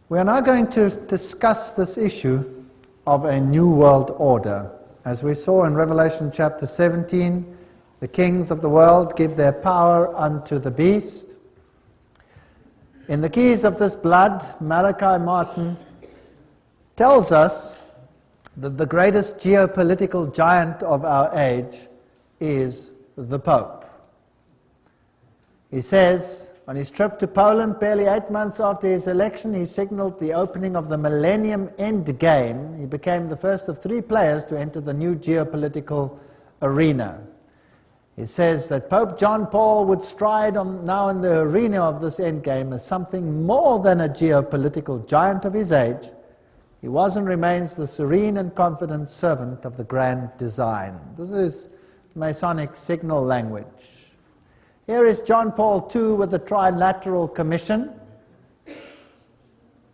We are now going to discuss this issue of a new world order. As we saw in Revelation chapter 17, the kings of the world give their power unto the beast. In the Keys of this Blood, Malachi Martin tells us that the greatest geopolitical giant of our age is the Pope. He says, on his trip to Poland, barely 8 months after his election, he signaled the opening of the Millennium End Game. He became the first of 3 players to enter the new geopolitical arena. He says that Pope John Paul would stride now in the arena of this endgame as something more than a geopolitical giant of his age. He was and remains the serene and confident servant of the grand design. This is Masonic signal language. Here is John Paul II with the Trilateral Commission.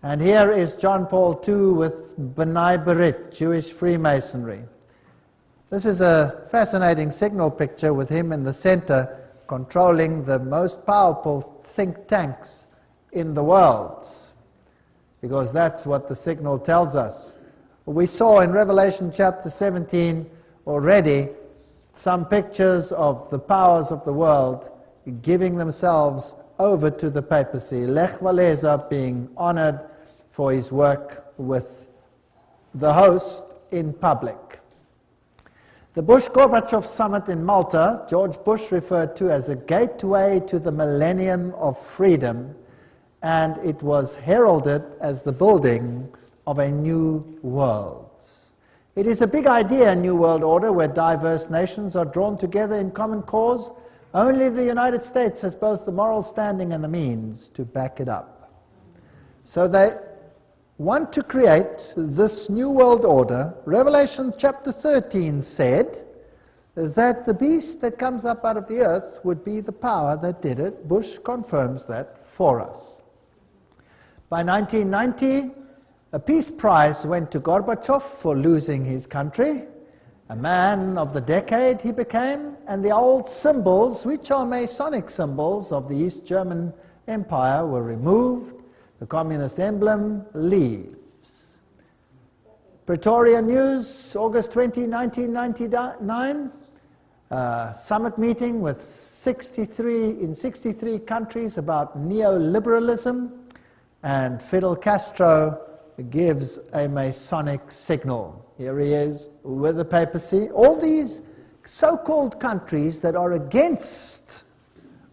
And here is John Paul II with B'nai B'rith, Jewish Freemasonry. This is a fascinating signal picture with him in the center controlling the most powerful think tanks in the world, because that's what the signal tells us. We saw in Revelation chapter 17 already some pictures of the powers of the world giving themselves over to the papacy. Lech Walesa being honored for his work with the host in public. The Bush-Gorbachev summit in Malta, George Bush referred to as a gateway to the millennium of freedom, and it was heralded as the building of a new world. It is a big idea, a new world order, where diverse nations are drawn together in common cause. Only the United States has both the moral standing and the means to back it up. So they want to create this new world order. Revelation chapter 13 said that the beast that comes up out of the earth would be the power that did it. Bush confirms that for us. By 1990, a peace prize went to Gorbachev for losing his country. A man of the decade he became, and the old symbols, which are Masonic symbols of the East German Empire, were removed. The communist emblem leaves. Pretoria News, August 20, 1999, summit meeting with 63 countries about neoliberalism, and Fidel Castro gives a Masonic signal. Here he is with the papacy. All these so-called countries that are against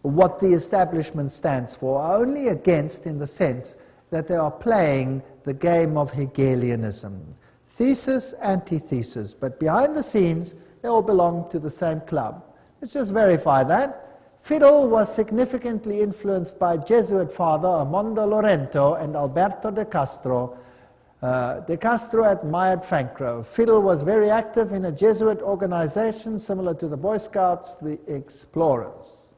what the establishment stands for are only against in the sense that they are playing the game of Hegelianism. Thesis, antithesis, but behind the scenes they all belong to the same club. Let's just verify that. Fidel was significantly influenced by Jesuit father Armando Lorente and Alberto de Castro. De Castro admired Franco. Fidel was very active in a Jesuit organization similar to the Boy Scouts, the Explorers.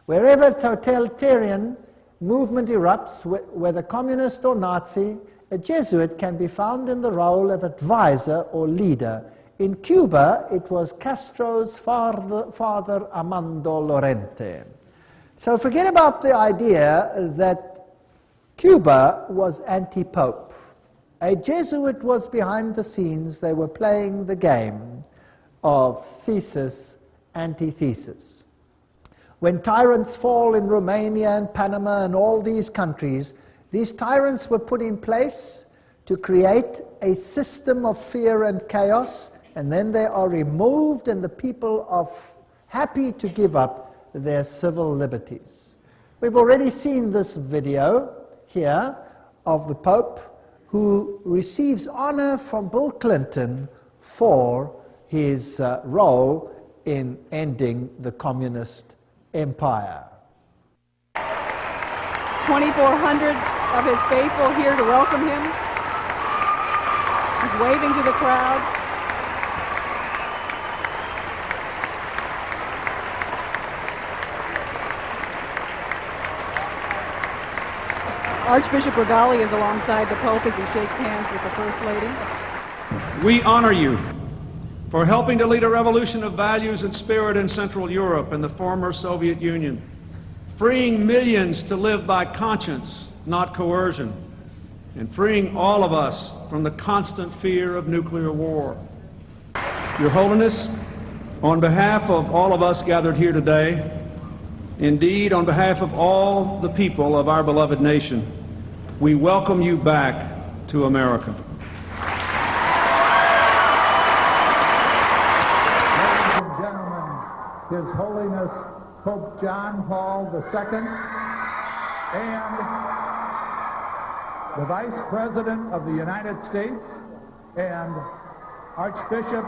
Wherever totalitarian movement erupts, whether communist or Nazi, a Jesuit can be found in the role of advisor or leader. In Cuba, it was Castro's father Armando Lorente. So forget about the idea that Cuba was anti-pope. A Jesuit was behind the scenes. They were playing the game of thesis, antithesis. When tyrants fall in Romania and Panama and all these countries, these tyrants were put in place to create a system of fear and chaos, and then they are removed and the people are happy to give up their civil liberties. We've already seen this video here of the Pope who receives honor from Bill Clinton for his role in ending the communist empire. 2,400 of his faithful here to welcome him. He's waving to the crowd. Archbishop Regali is alongside the Pope as he shakes hands with the First Lady. We honor you for helping to lead a revolution of values and spirit in Central Europe and the former Soviet Union, freeing millions to live by conscience, not coercion, and freeing all of us from the constant fear of nuclear war. Your Holiness, on behalf of all of us gathered here today, indeed on behalf of all the people of our beloved nation, we welcome you back to America. Ladies and gentlemen, His Holiness Pope John Paul II and the Vice President of the United States and Archbishop.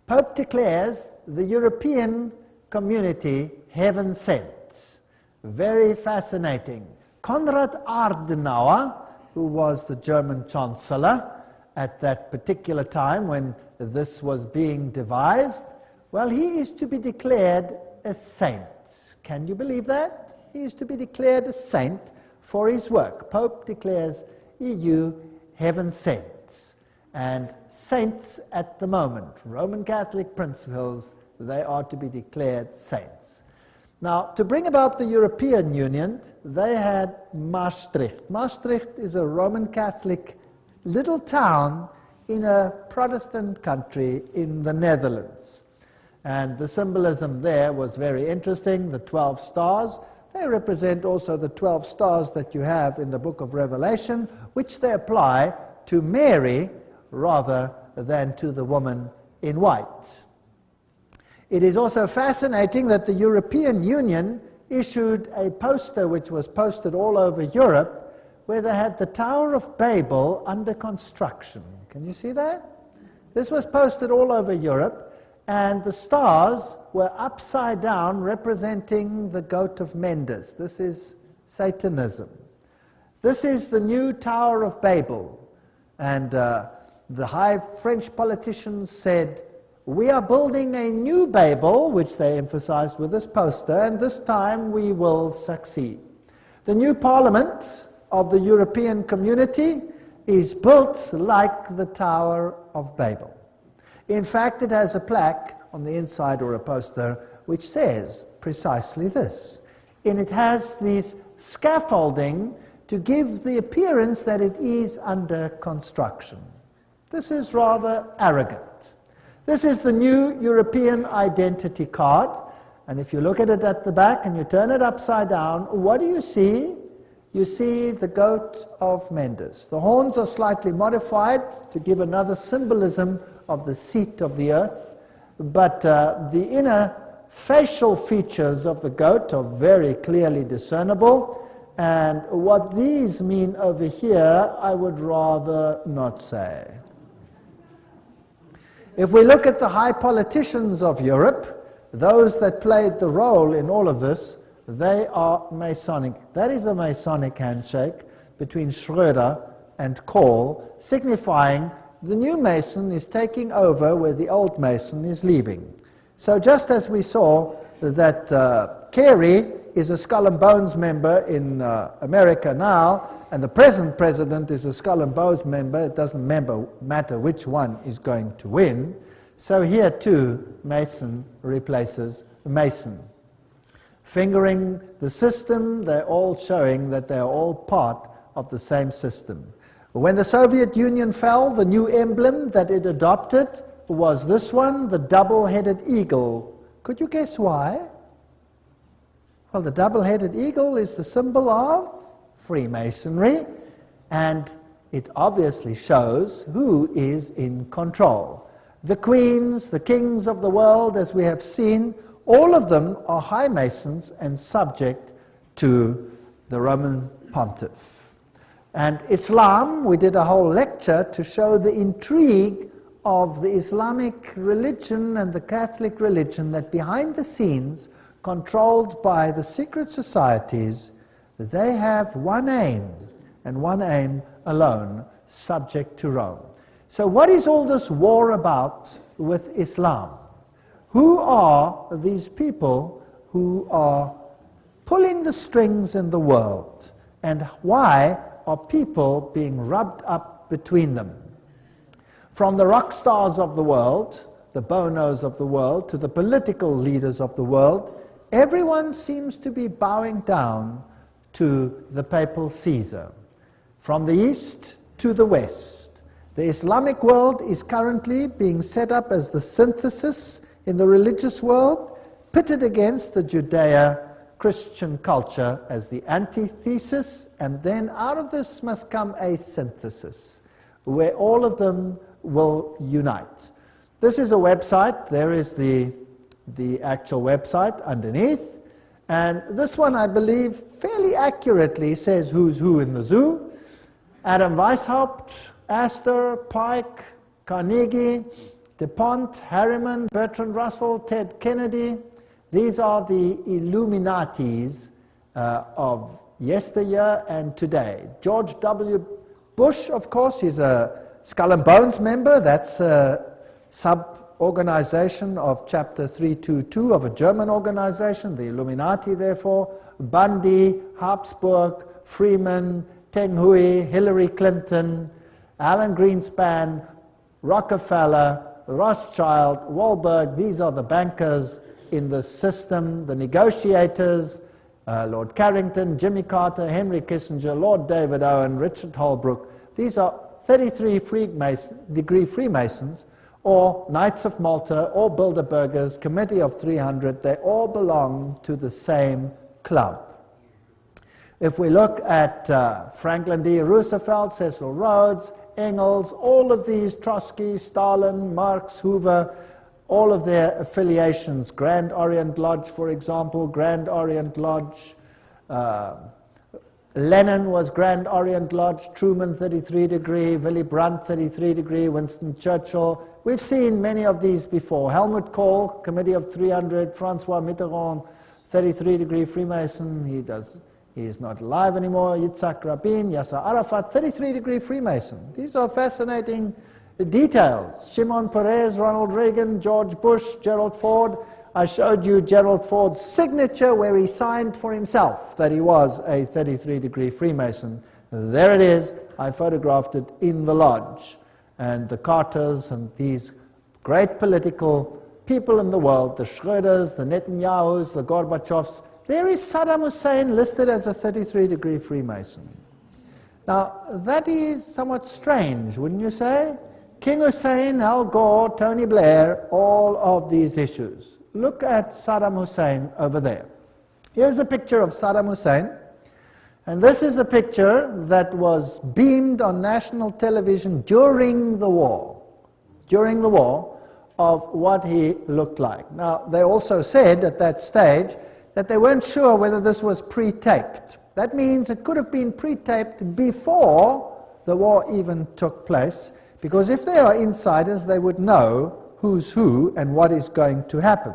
Pope declares the European community heaven sent. Very fascinating. Konrad Adenauer, who was the German Chancellor at that particular time when this was being devised, well, he is to be declared a saint. Can you believe that? He is to be declared a saint for his work. Pope declares EU heaven sent. And saints at the moment, Roman Catholic principles, they are to be declared saints. Now, to bring about the European Union, they had Maastricht. Maastricht is a Roman Catholic little town in a Protestant country in the Netherlands. And the symbolism there was very interesting. The 12 stars, they represent also the 12 stars that you have in the book of Revelation, which they apply to Mary rather than to the woman in white. It is also fascinating that the European Union issued a poster which was posted all over Europe where they had the Tower of Babel under construction. Can you see that? This was posted all over Europe, and the stars were upside down representing the goat of Mendes. This is Satanism. This is the new Tower of Babel. And the high French politicians said, we are building a new Babel, which they emphasized with this poster, and this time we will succeed. The new parliament of the European community is built like the Tower of Babel. In fact, it has a plaque on the inside or a poster which says precisely this. And it has these scaffolding to give the appearance that it is under construction. This is rather arrogant. This is the new European identity card, and if you look at it at the back and you turn it upside down, what do you see? You see the goat of Mendes. The horns are slightly modified to give another symbolism of the seat of the earth, but the inner facial features of the goat are very clearly discernible, and what these mean over here, I would rather not say. If we look at the high politicians of Europe, those that played the role in all of this, they are Masonic. That is a Masonic handshake between Schröder and Kohl, signifying the new Mason is taking over where the old Mason is leaving. So just as we saw that Kerry is a Skull and Bones member in America now, and the present president is a Skull and Bones member, it doesn't matter which one is going to win. So here too, Mason replaces Mason. Fingering the system, they're all showing that they're all part of the same system. When the Soviet Union fell, the new emblem that it adopted was this one, the double-headed eagle. Could you guess why? Well, the double-headed eagle is the symbol of Freemasonry, and it obviously shows who is in control. The queens, the kings of the world, as we have seen, all of them are high Masons and subject to the Roman pontiff. And Islam, we did a whole lecture to show the intrigue of the Islamic religion and the Catholic religion, that behind the scenes, controlled by the secret societies, they have one aim, and one aim alone, subject to Rome. So what is all this war about with Islam? Who are these people who are pulling the strings in the world? And why are people being rubbed up between them? From the rock stars of the world, the Bonos of the world, to the political leaders of the world, everyone seems to be bowing down to the papal Caesar. from the east to the west. The Islamic world is currently being set up as the synthesis in the religious world, pitted against the Judeo-Christian culture as the antithesis, and then out of this must come a synthesis, where all of them will unite. This is a website. There is the actual website underneath. And this one, I believe, fairly accurately says who's who in the zoo. Adam Weishaupt, Astor, Pike, Carnegie, DuPont, Harriman, Bertrand Russell, Ted Kennedy. These are the Illuminatis of yesteryear and today. George W. Bush, of course, he's a Skull and Bones member. That's a sub-organization of Chapter 322 of a German organization, the Illuminati, therefore. Bundy, Habsburg, Freeman, Teng Hui, Hillary Clinton, Alan Greenspan, Rockefeller, Rothschild, Wahlberg. These are the bankers in the system, the negotiators, Lord Carrington, Jimmy Carter, Henry Kissinger, Lord David Owen, Richard Holbrooke. These are 33-degree Freemasons, or Knights of Malta, or Bilderbergers, Committee of 300. They all belong to the same club. If we look at Franklin D. Roosevelt, Cecil Rhodes, Engels, all of these, Trotsky, Stalin, Marx, Hoover, all of their affiliations, Grand Orient Lodge, for example, Grand Orient Lodge, Lenin was Grand Orient Lodge, Truman 33-degree, Willy Brandt 33-degree, Winston Churchill. We've seen many of these before. Helmut Kohl, Committee of 300, Francois Mitterrand, 33-degree Freemason. He is not alive anymore. Yitzhak Rabin, Yasser Arafat, 33-degree Freemason. These are fascinating details. Shimon Peres, Ronald Reagan, George Bush, Gerald Ford. I showed you Gerald Ford's signature where he signed for himself that he was a 33-degree Freemason. There it is. I photographed it in the lodge. And the Carters and these great political people in the world, the Schröders, the Netanyahus, the Gorbachevs, there is Saddam Hussein listed as a 33-degree Freemason. Now, that is somewhat strange, wouldn't you say? King Hussein, Al Gore, Tony Blair, all of these issues. Look at Saddam Hussein over there. Here's a picture of Saddam Hussein, and this is a picture that was beamed on national television during the war, of what he looked like. Now, they also said at that stage that they weren't sure whether this was pre-taped. That means it could have been pre-taped before the war even took place, because if they are insiders, they would know who's who and what is going to happen.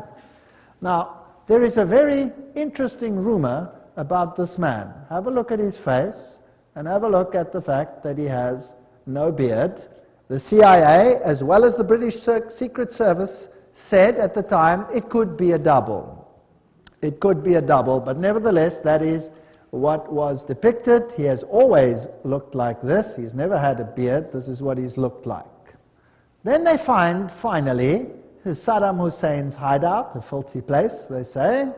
Now, there is a very interesting rumor about this man. Have a look at his face, and have a look at the fact that he has no beard. The CIA, as well as the British Secret Service, said at the time it could be a double. It could be a double, but nevertheless, that is what was depicted. He has always looked like this. He's never had a beard. This is what he's looked like. Then they find, finally, Saddam Hussein's hideout, a filthy place, they say,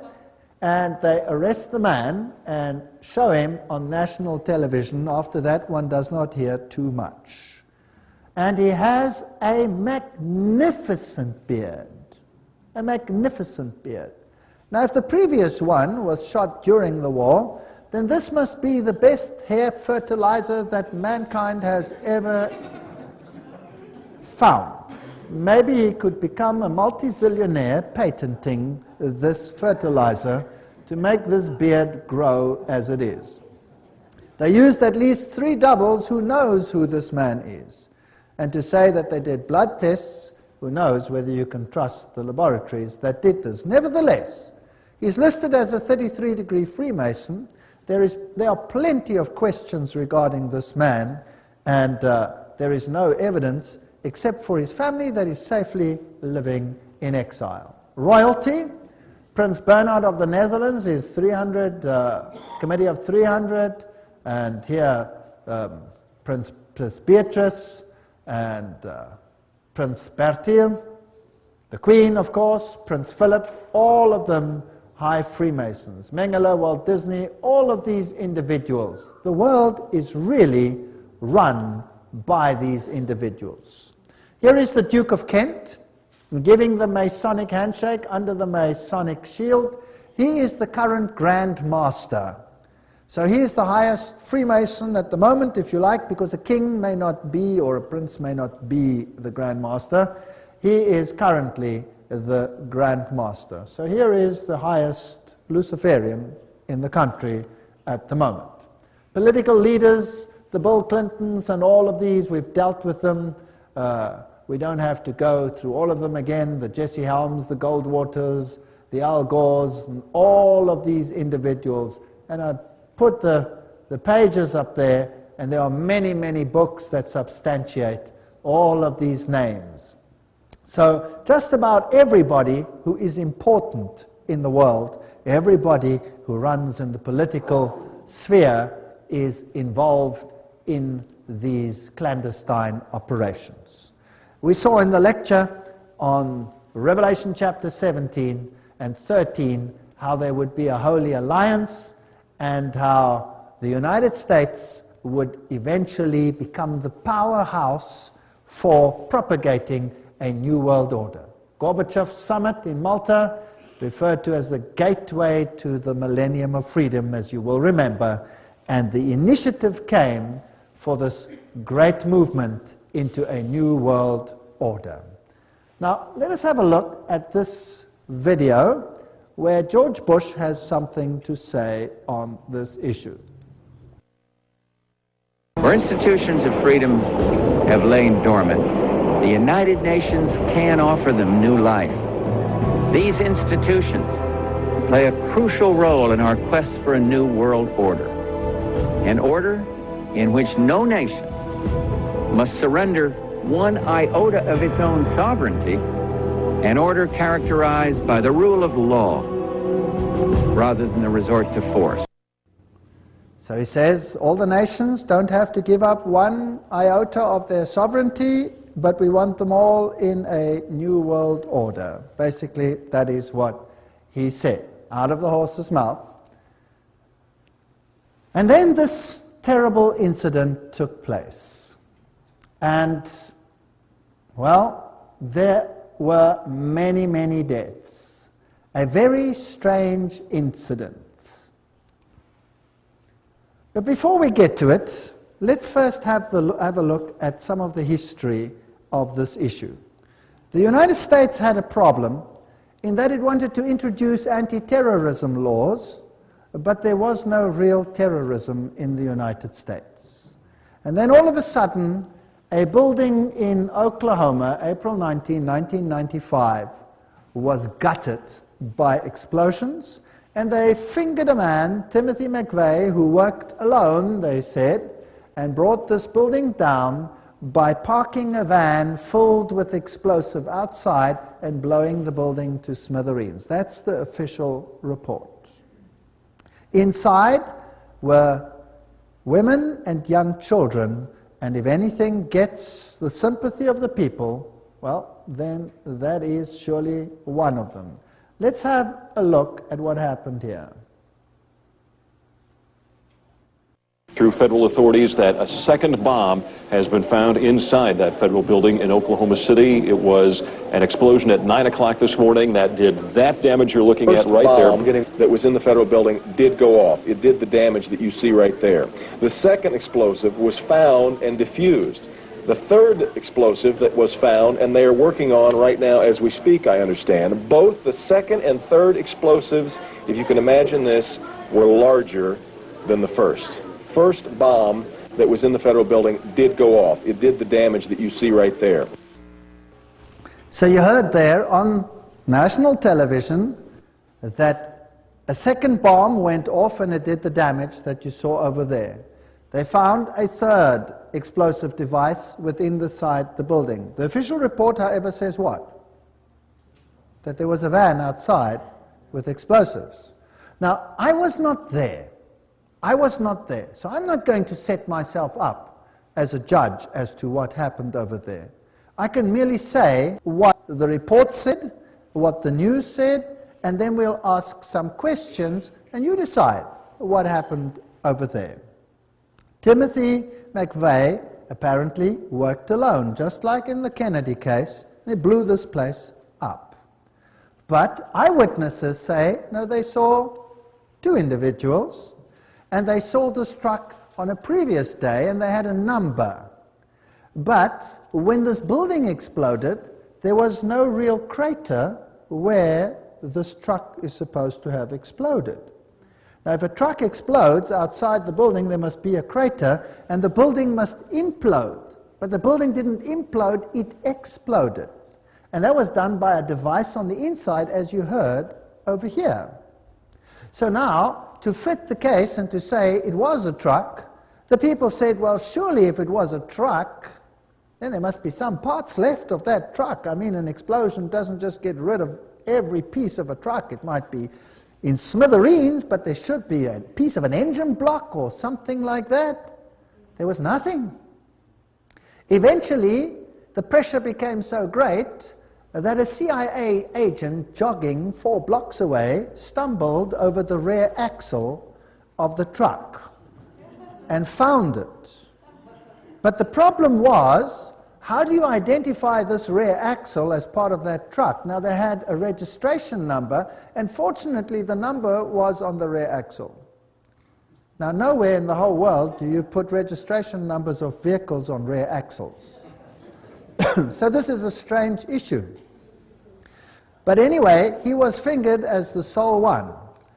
and they arrest the man and show him on national television. After that, one does not hear too much. And he has a magnificent beard, a magnificent beard. Now, if the previous one was shot during the war, then this must be the best hair fertilizer that mankind has ever found. Maybe he could become a multi-zillionaire patenting this fertilizer to make this beard grow as it is. They used at least 3 doubles. Who knows who this man is? And to say that they did blood tests, who knows whether you can trust the laboratories that did this. Nevertheless, he's listed as a 33-degree Freemason. There are plenty of questions regarding this man, and there is no evidence except for his family that is safely living in exile. Royalty, Prince Bernhard of the Netherlands is 300, Committee of 300, and here Prince Beatrice and Prince Bertil, the Queen, of course, Prince Philip, all of them high Freemasons, Mengele, Walt Disney, all of these individuals. The world is really run by these individuals. Here is the Duke of Kent giving the Masonic handshake under the Masonic shield. He is the current Grand Master. So he is the highest Freemason at the moment, if you like, because a king may not be, or a prince may not be the Grand Master. He is currently the Grand Master. So here is the highest Luciferian in the country at the moment. Political leaders, the Bill Clintons and all of these, we've dealt with them. We don't have to go through all of them again, the Jesse Helms, the Goldwaters, the Al Gores, and all of these individuals. And I've put the pages up there, and there are many, many books that substantiate all of these names. So just about everybody who is important in the world, everybody who runs in the political sphere is involved in these clandestine operations. We saw in the lecture on Revelation chapter 17 and 13 how there would be a holy alliance and how the United States would eventually become the powerhouse for propagating a new world order. Gorbachev's summit in Malta, referred to as the gateway to the millennium of freedom, as you will remember, and the initiative came for this great movement into a new world order. Now, let us have a look at this video where George Bush has something to say on this issue. Where institutions of freedom have lain dormant, the United Nations can offer them new life. These institutions play a crucial role in our quest for a new world order, an order in which no nation must surrender one iota of its own sovereignty, an order characterized by the rule of law rather than the resort to force. So he says all the nations don't have to give up one iota of their sovereignty, but we want them all in a new world order. Basically, that is what he said, out of the horse's mouth. And then this terrible incident took place. And, well, there were many, many deaths. A very strange incident. But before we get to it, let's first have a look at some of the history of this issue. The United States had a problem in that it wanted to introduce anti-terrorism laws, but there was no real terrorism in the United States. And then all of a sudden, a building in Oklahoma, April 19, 1995, was gutted by explosions, and they fingered a man, Timothy McVeigh, who worked alone, they said, and brought this building down by parking a van filled with explosive outside and blowing the building to smithereens. That's the official report. Inside were women and young children, and if anything gets the sympathy of the people, well, then that is surely one of them. Let's have a look at what happened here. Through federal authorities that a second bomb has been found inside that federal building in Oklahoma City. It was an explosion at 9 o'clock this morning that did that damage you're looking at right there. That was in the federal building did go off. It did the damage that you see right there. The second explosive was found and diffused. The third explosive that was found, and they are working on right now as we speak, I understand, both the second and third explosives, if you can imagine this, were larger than the first. First bomb that was in the federal building did go off. It did the damage that you see right there. So you heard there on national television that a second bomb went off and it did the damage that you saw over there. They found a third explosive device within the building. The official report, however, says what? That there was a van outside with explosives. Now, I was not there. So I'm not going to set myself up as a judge as to what happened over there. I can merely say what the report said, what the news said, and then we'll ask some questions, and you decide what happened over there. Timothy McVeigh apparently worked alone, just like in the Kennedy case, and he blew this place up. But eyewitnesses say, no, they saw two individuals, and they saw this truck on a previous day, and they had a number. But when this building exploded, there was no real crater where this truck is supposed to have exploded. Now, if a truck explodes outside the building, there must be a crater, and the building must implode. But the building didn't implode, it exploded. And that was done by a device on the inside, as you heard over here. So now, to fit the case and to say it was a truck, the people said, well, surely if it was a truck, then there must be some parts left of that truck. I mean, an explosion doesn't just get rid of every piece of a truck. It might be in smithereens, but there should be a piece of an engine block or something like that. There was nothing. Eventually, the pressure became so great that a CIA agent jogging 4 blocks away stumbled over the rear axle of the truck and found it. But the problem was, how do you identify this rear axle as part of that truck? Now, they had a registration number, and fortunately the number was on the rear axle. Now, nowhere in the whole world do you put registration numbers of vehicles on rear axles. So this is a strange issue. But anyway, he was fingered as the sole one.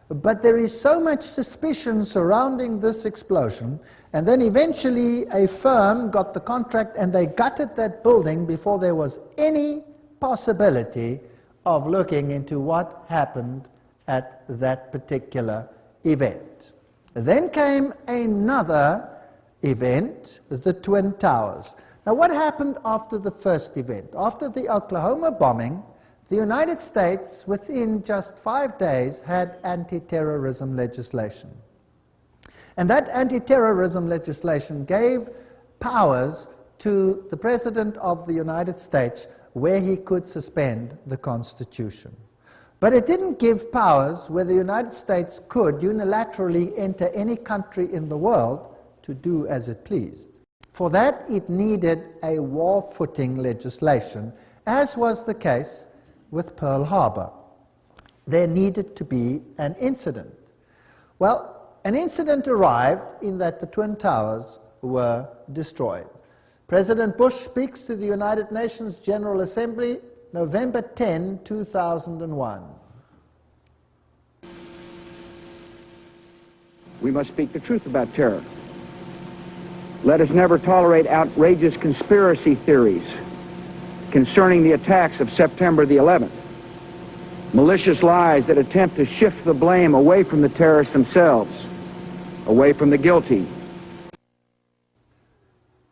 But there is so much suspicion surrounding this explosion, and then eventually a firm got the contract and they gutted that building before there was any possibility of looking into what happened at that particular event. Then came another event, the Twin Towers. Now, what happened after the first event? After the Oklahoma bombing, the United States, within just 5 days, had anti-terrorism legislation. And that anti-terrorism legislation gave powers to the President of the United States where he could suspend the Constitution. But it didn't give powers where the United States could unilaterally enter any country in the world to do as it pleased. For that, it needed a war-footing legislation, as was the case with Pearl Harbor. There needed to be an incident. Well, an incident arrived in that the Twin Towers were destroyed. President Bush speaks to the United Nations General Assembly November 10, 2001. We must speak the truth about terror. Let us never tolerate outrageous conspiracy theories concerning the attacks of September the 11th. Malicious lies that attempt to shift the blame away from the terrorists themselves, away from the guilty.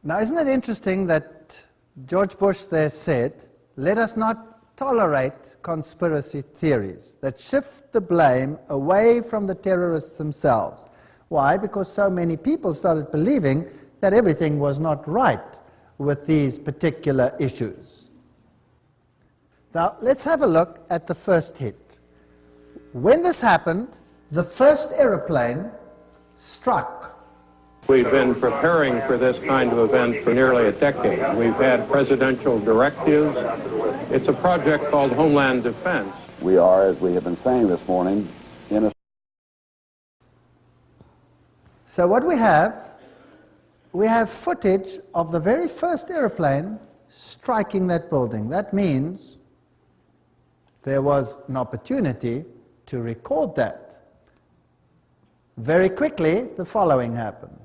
Now, isn't it interesting that George Bush there said, let us not tolerate conspiracy theories that shift the blame away from the terrorists themselves. Why? Because so many people started believing that everything was not right with these particular issues. Now, let's have a look at the first hit. When this happened, the first airplane struck. We've been preparing for this kind of event for nearly a decade. We've had presidential directives. It's a project called Homeland Defense. We are, as we have been saying this morning, in a... So what we have footage of the very first airplane striking that building. That means there was an opportunity to record that. Very quickly, the following happened.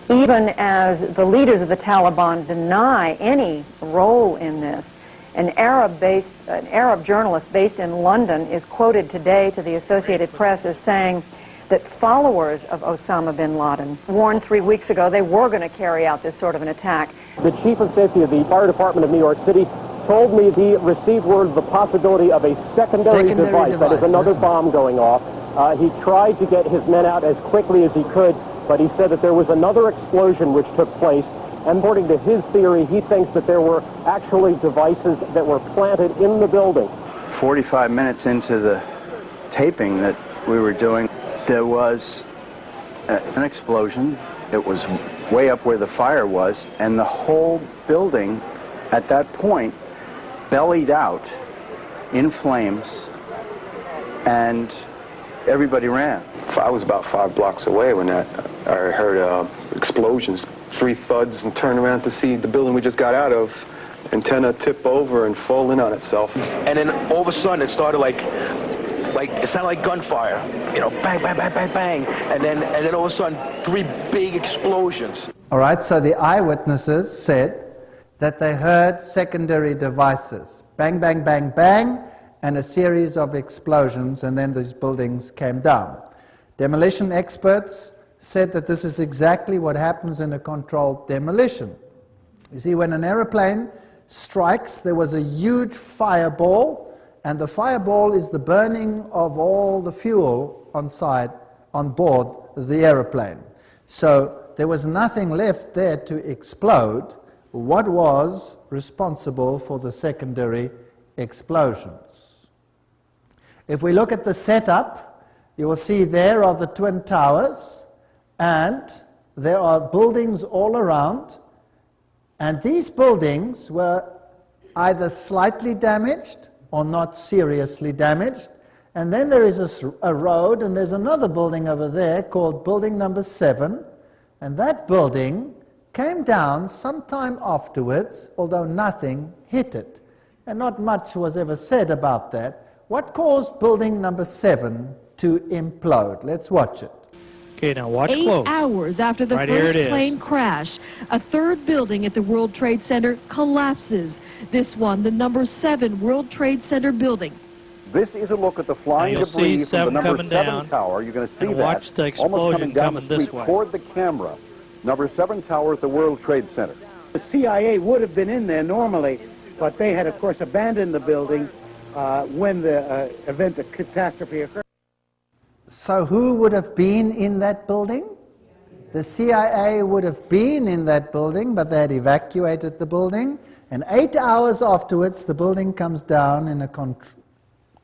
Even as the leaders of the Taliban deny any role in this, an Arab journalist based in London is quoted today to the Associated Press as saying that followers of Osama bin Laden warned 3 weeks ago they were going to carry out this sort of an attack. The chief of safety of the fire department of New York City told me he received word of the possibility of a secondary device, that is another bomb going off. He tried to get his men out as quickly as he could, but he said that there was another explosion which took place. And according to his theory, he thinks that there were actually devices that were planted in the building. 45 minutes into the taping that we were doing, there was an explosion. It was way up where the fire was, and the whole building at that point bellied out in flames, and everybody ran. I was about 5 blocks away when I heard explosions, 3 thuds, and turned around to see the building we just got out of, antenna tip over and fall in on itself. And then all of a sudden it started like it sounded like gunfire, you know, bang, bang, bang, bang, bang, and then all of a sudden 3 big explosions. All right, so the eyewitnesses said that they heard secondary devices, bang, bang, bang, bang, and a series of explosions, and then these buildings came down. Demolition experts said that this is exactly what happens in a controlled demolition. You see, when an aeroplane strikes, there was a huge fireball, and the fireball is the burning of all the fuel on board the aeroplane. So there was nothing left there to explode. What was responsible for the secondary explosions? If we look at the setup, you will see there are the Twin Towers, and there are buildings all around, and these buildings were either slightly damaged or not seriously damaged. And then there is a road, and there's another building over there called building number 7, and that building came down sometime afterwards, although nothing hit it. And not much was ever said about that. What caused building number 7 to implode? Let's watch it. Okay, now watch 8 close. hours after the first plane crash, a third building at the World Trade Center collapses. This one, the number 7 World Trade Center building. This is a look at the flying debris from the number 7 tower. You're going to see that watch the explosion almost coming down coming the this street way. toward the camera. Number 7 tower at the World Trade Center. The CIA would have been in there normally, but they had, of course, abandoned the building when the event of catastrophe occurred. So who would have been in that building? The CIA would have been in that building, but they had evacuated the building. And 8 hours afterwards, the building comes down in a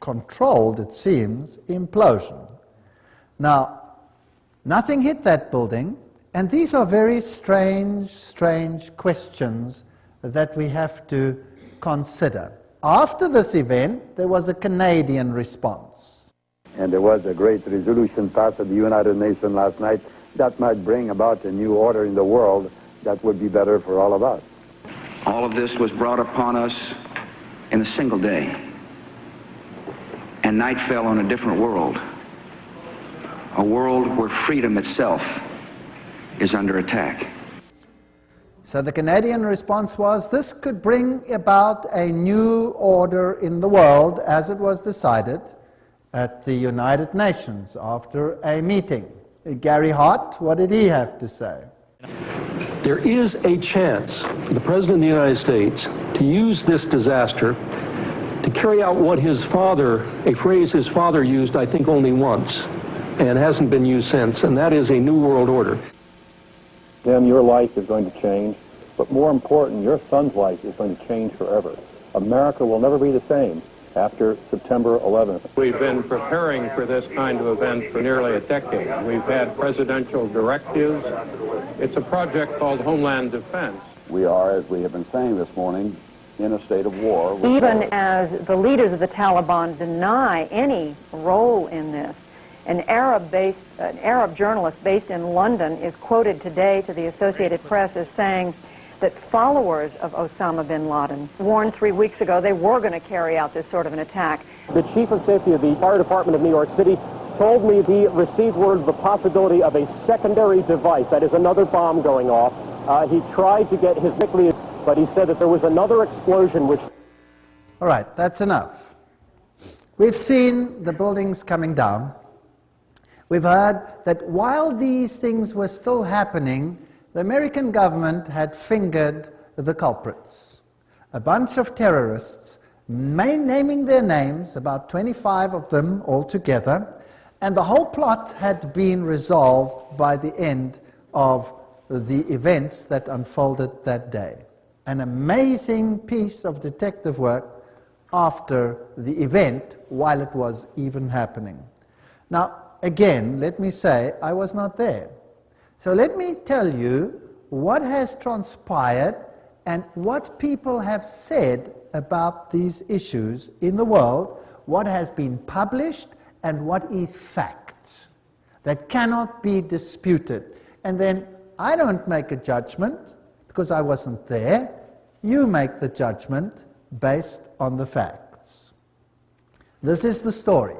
controlled, it seems, implosion. Now, nothing hit that building, and these are very strange questions that we have to consider. After this event, there was a Canadian response. And there was a great resolution passed at the United Nations last night that might bring about a new order in the world that would be better for all of us. All of this was brought upon us in a single day. And night fell on a different world. A world where freedom itself is under attack. So the Canadian response was this could bring about a new order in the world as it was decided at the United Nations after a meeting. Gary Hart, what did he have to say? There is a chance for the President of the United States to use this disaster to carry out what his father, a phrase his father used, I think, only once, and hasn't been used since, and that is a new world order. Tim, your life is going to change, but more important, your son's life is going to change forever. America will never be the same after September 11th. We've been preparing for this kind of event for nearly a decade. We've had presidential directives. It's a project called Homeland Defense. We are, as we have been saying this morning, in a state of war. Even as the leaders of the Taliban deny any role in this, an Arab journalist based in London is quoted today to the Associated Press as saying that followers of Osama bin Laden warned 3 weeks ago they were going to carry out this sort of an attack. The chief of safety of the fire department of New York City told me he received word of the possibility of a secondary device, that is another bomb going off. He tried to get his quickly, but he said that there was another explosion which... All right, that's enough. We've seen the buildings coming down. We've heard that while these things were still happening, the American government had fingered the culprits. A bunch of terrorists, naming their names, about 25 of them altogether, and the whole plot had been resolved by the end of the events that unfolded that day. An amazing piece of detective work after the event while it was even happening. Now, again, let me say I was not there. So let me tell you what has transpired and what people have said about these issues in the world, what has been published and what is facts that cannot be disputed. And then I don't make a judgment because I wasn't there. You make the judgment based on the facts. This is the story.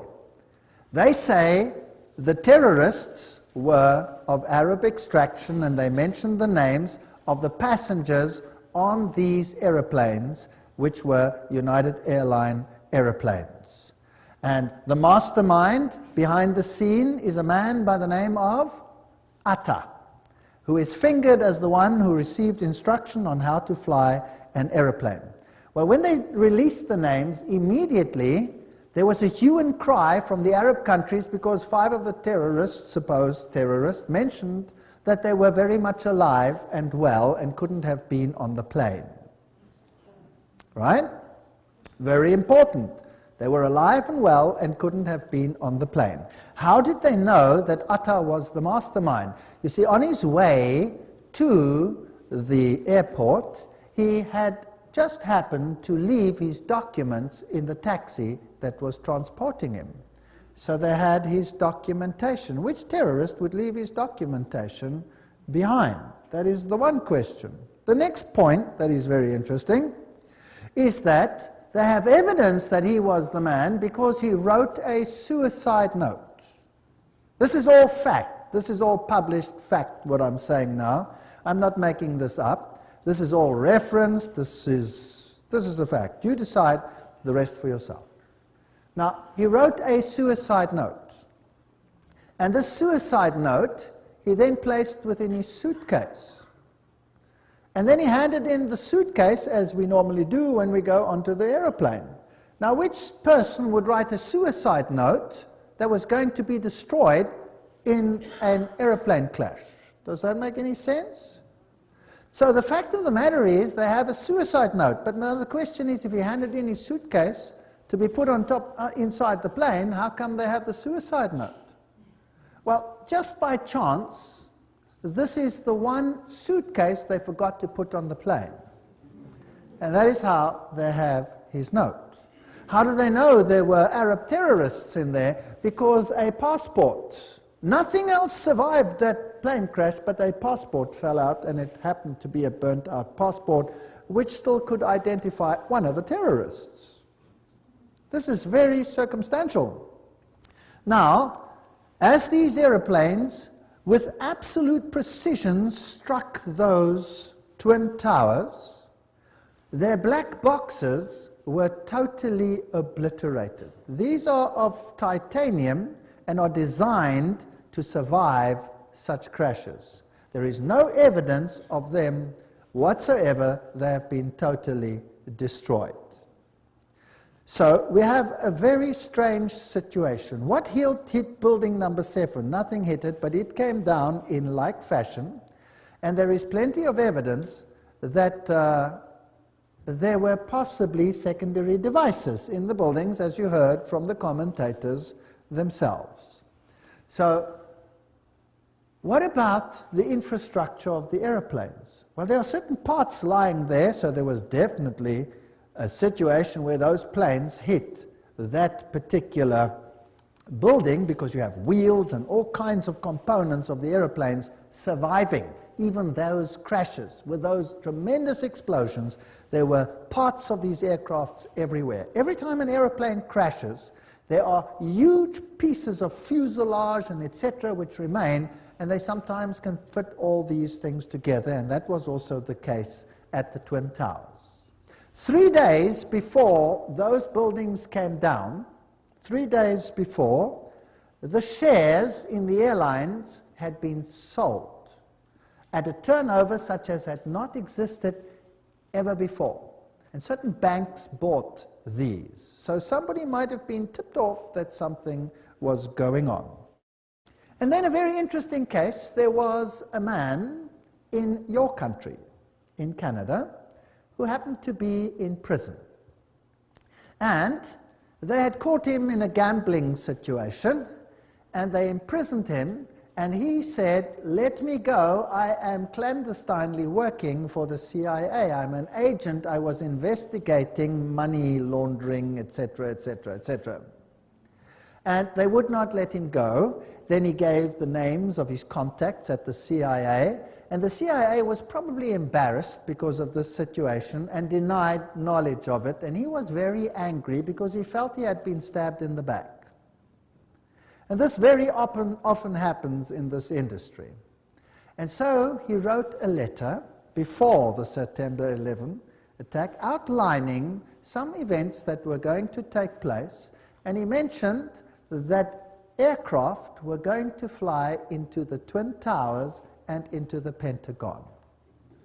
They say the terrorists were of Arab extraction, and they mentioned the names of the passengers on these aeroplanes, which were United Airlines aeroplanes. And the mastermind behind the scene is a man by the name of Atta, who is fingered as the one who received instruction on how to fly an aeroplane. Well, when they released the names, immediately there was a hue and cry from the Arab countries because 5 of the terrorists, supposed terrorists, mentioned that they were very much alive and well and couldn't have been on the plane. Right? Very important. They were alive and well and couldn't have been on the plane. How did they know that Atta was the mastermind? You see, on his way to the airport, he had just happened to leave his documents in the taxi that was transporting him. So they had his documentation. Which terrorist would leave his documentation behind? That is the one question. The next point that is very interesting is that they have evidence that he was the man because he wrote a suicide note. This is all fact. This is all published fact, what I'm saying now. I'm not making this up. This is all referenced. This is a fact. You decide the rest for yourself. Now, he wrote a suicide note. And this suicide note he then placed within his suitcase. And then he handed in the suitcase, as we normally do when we go onto the aeroplane. Now, which person would write a suicide note that was going to be destroyed in an aeroplane crash? Does that make any sense? So the fact of the matter is they have a suicide note. But now the question is, if he handed in his suitcase to be put on top inside the plane, how come they have the suicide note? Well, just by chance, this is the one suitcase they forgot to put on the plane. And that is how they have his note. How do they know there were Arab terrorists in there? Because a passport. Nothing else survived that plane crash, but a passport fell out, and it happened to be a burnt-out passport, which still could identify one of the terrorists. This is very circumstantial. Now, as these aeroplanes with absolute precision struck those twin towers, their black boxes were totally obliterated. These are of titanium and are designed to survive such crashes. There is no evidence of them whatsoever. They have been totally destroyed. So we have a very strange situation. What hit building number 7? Nothing hit it, but it came down in like fashion. And there is plenty of evidence that there were possibly secondary devices in the buildings, as you heard from the commentators themselves. So what about the infrastructure of the aeroplanes? Well, there are certain parts lying there, so there was definitely a situation where those planes hit that particular building, because you have wheels and all kinds of components of the aeroplanes surviving even those crashes. With those tremendous explosions, there were parts of these aircrafts everywhere. Every time an aeroplane crashes, there are huge pieces of fuselage and etc. which remain, and they sometimes can fit all these things together, and that was also the case at the Twin Towers. 3 days before those buildings came down, 3 days before, the shares in the airlines had been sold at a turnover such as had not existed ever before. And certain banks bought these. So somebody might have been tipped off that something was going on. And then a very interesting case, there was a man in your country, in Canada, who happened to be in prison. And they had caught him in a gambling situation, and they imprisoned him, and he said, "Let me go, I am clandestinely working for the CIA. I'm an agent, I was investigating money laundering, etc., etc., etc." And they would not let him go. Then he gave the names of his contacts at the CIA, and the CIA was probably embarrassed because of this situation and denied knowledge of it, and he was very angry because he felt he had been stabbed in the back. And this very often happens in this industry. And so he wrote a letter before the September 11 attack outlining some events that were going to take place, and he mentioned that aircraft were going to fly into the Twin Towers and into the Pentagon.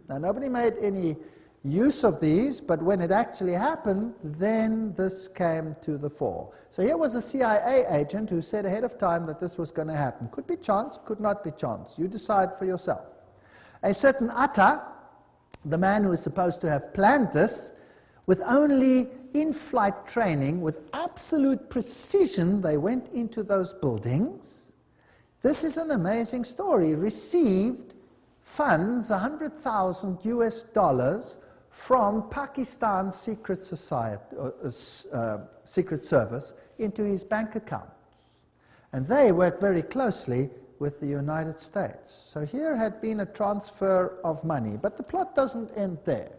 Now, nobody made any use of these, but when it actually happened, then this came to the fore. So here was a CIA agent who said ahead of time that this was going to happen. Could be chance, could not be chance. You decide for yourself. A certain Atta, the man who is supposed to have planned this, with only in-flight training, with absolute precision, they went into those buildings. This is an amazing story. Received funds, $100,000 from Pakistan's secret service into his bank accounts. And they worked very closely with the United States. So here had been a transfer of money, but the plot doesn't end there.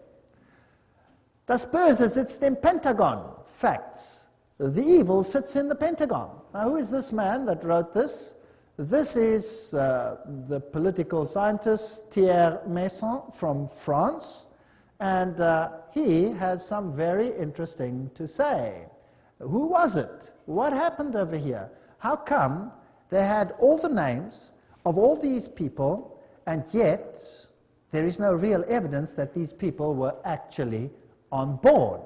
Das Böse sitzt im Pentagon. Facts. The evil sits in the Pentagon. Now, who is this man that wrote this? This is the political scientist Thierry Meyssan from France, and he has some very interesting to say. Who was it? What happened over here? How come they had all the names of all these people, and yet there is no real evidence that these people were actually on board?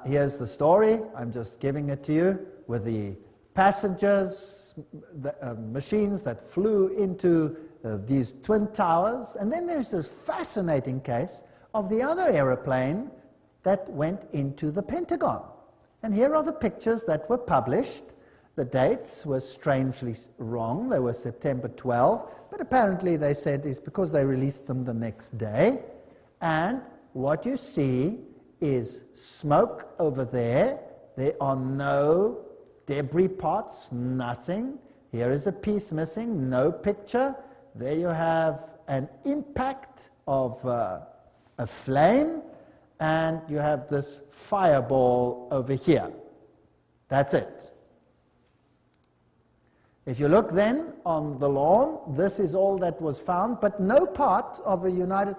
Here's the story. I'm just giving it to you with the passengers, the machines that flew into these Twin Towers. And then there's this fascinating case of the other aeroplane that went into the Pentagon. And here are the pictures that were published. The dates were strangely wrong. They were September 12, but apparently they said it's because they released them the next day. And what you see is smoke over there. There are no debris pots, nothing. Here is a piece missing, no picture. There you have an impact of a flame, and you have this fireball over here. That's it. If you look then on the lawn, this is all that was found, but no part of a United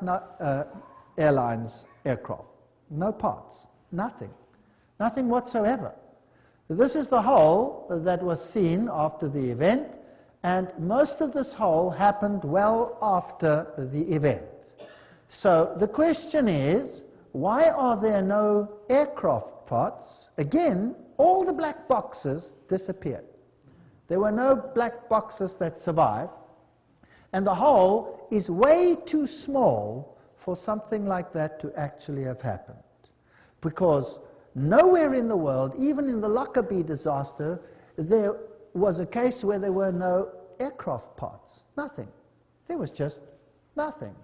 Airlines aircraft. No parts, nothing. Nothing whatsoever. This is the hole that was seen after the event, and most of this hole happened well after the event. So the question is, why are there no aircraft parts? Again, all the black boxes disappeared. There were no black boxes that survived, and the hole is way too small for something like that to actually have happened. Because nowhere in the world, even in the Lockerbie disaster, there was a case where there were no aircraft parts. Nothing. There was just nothing.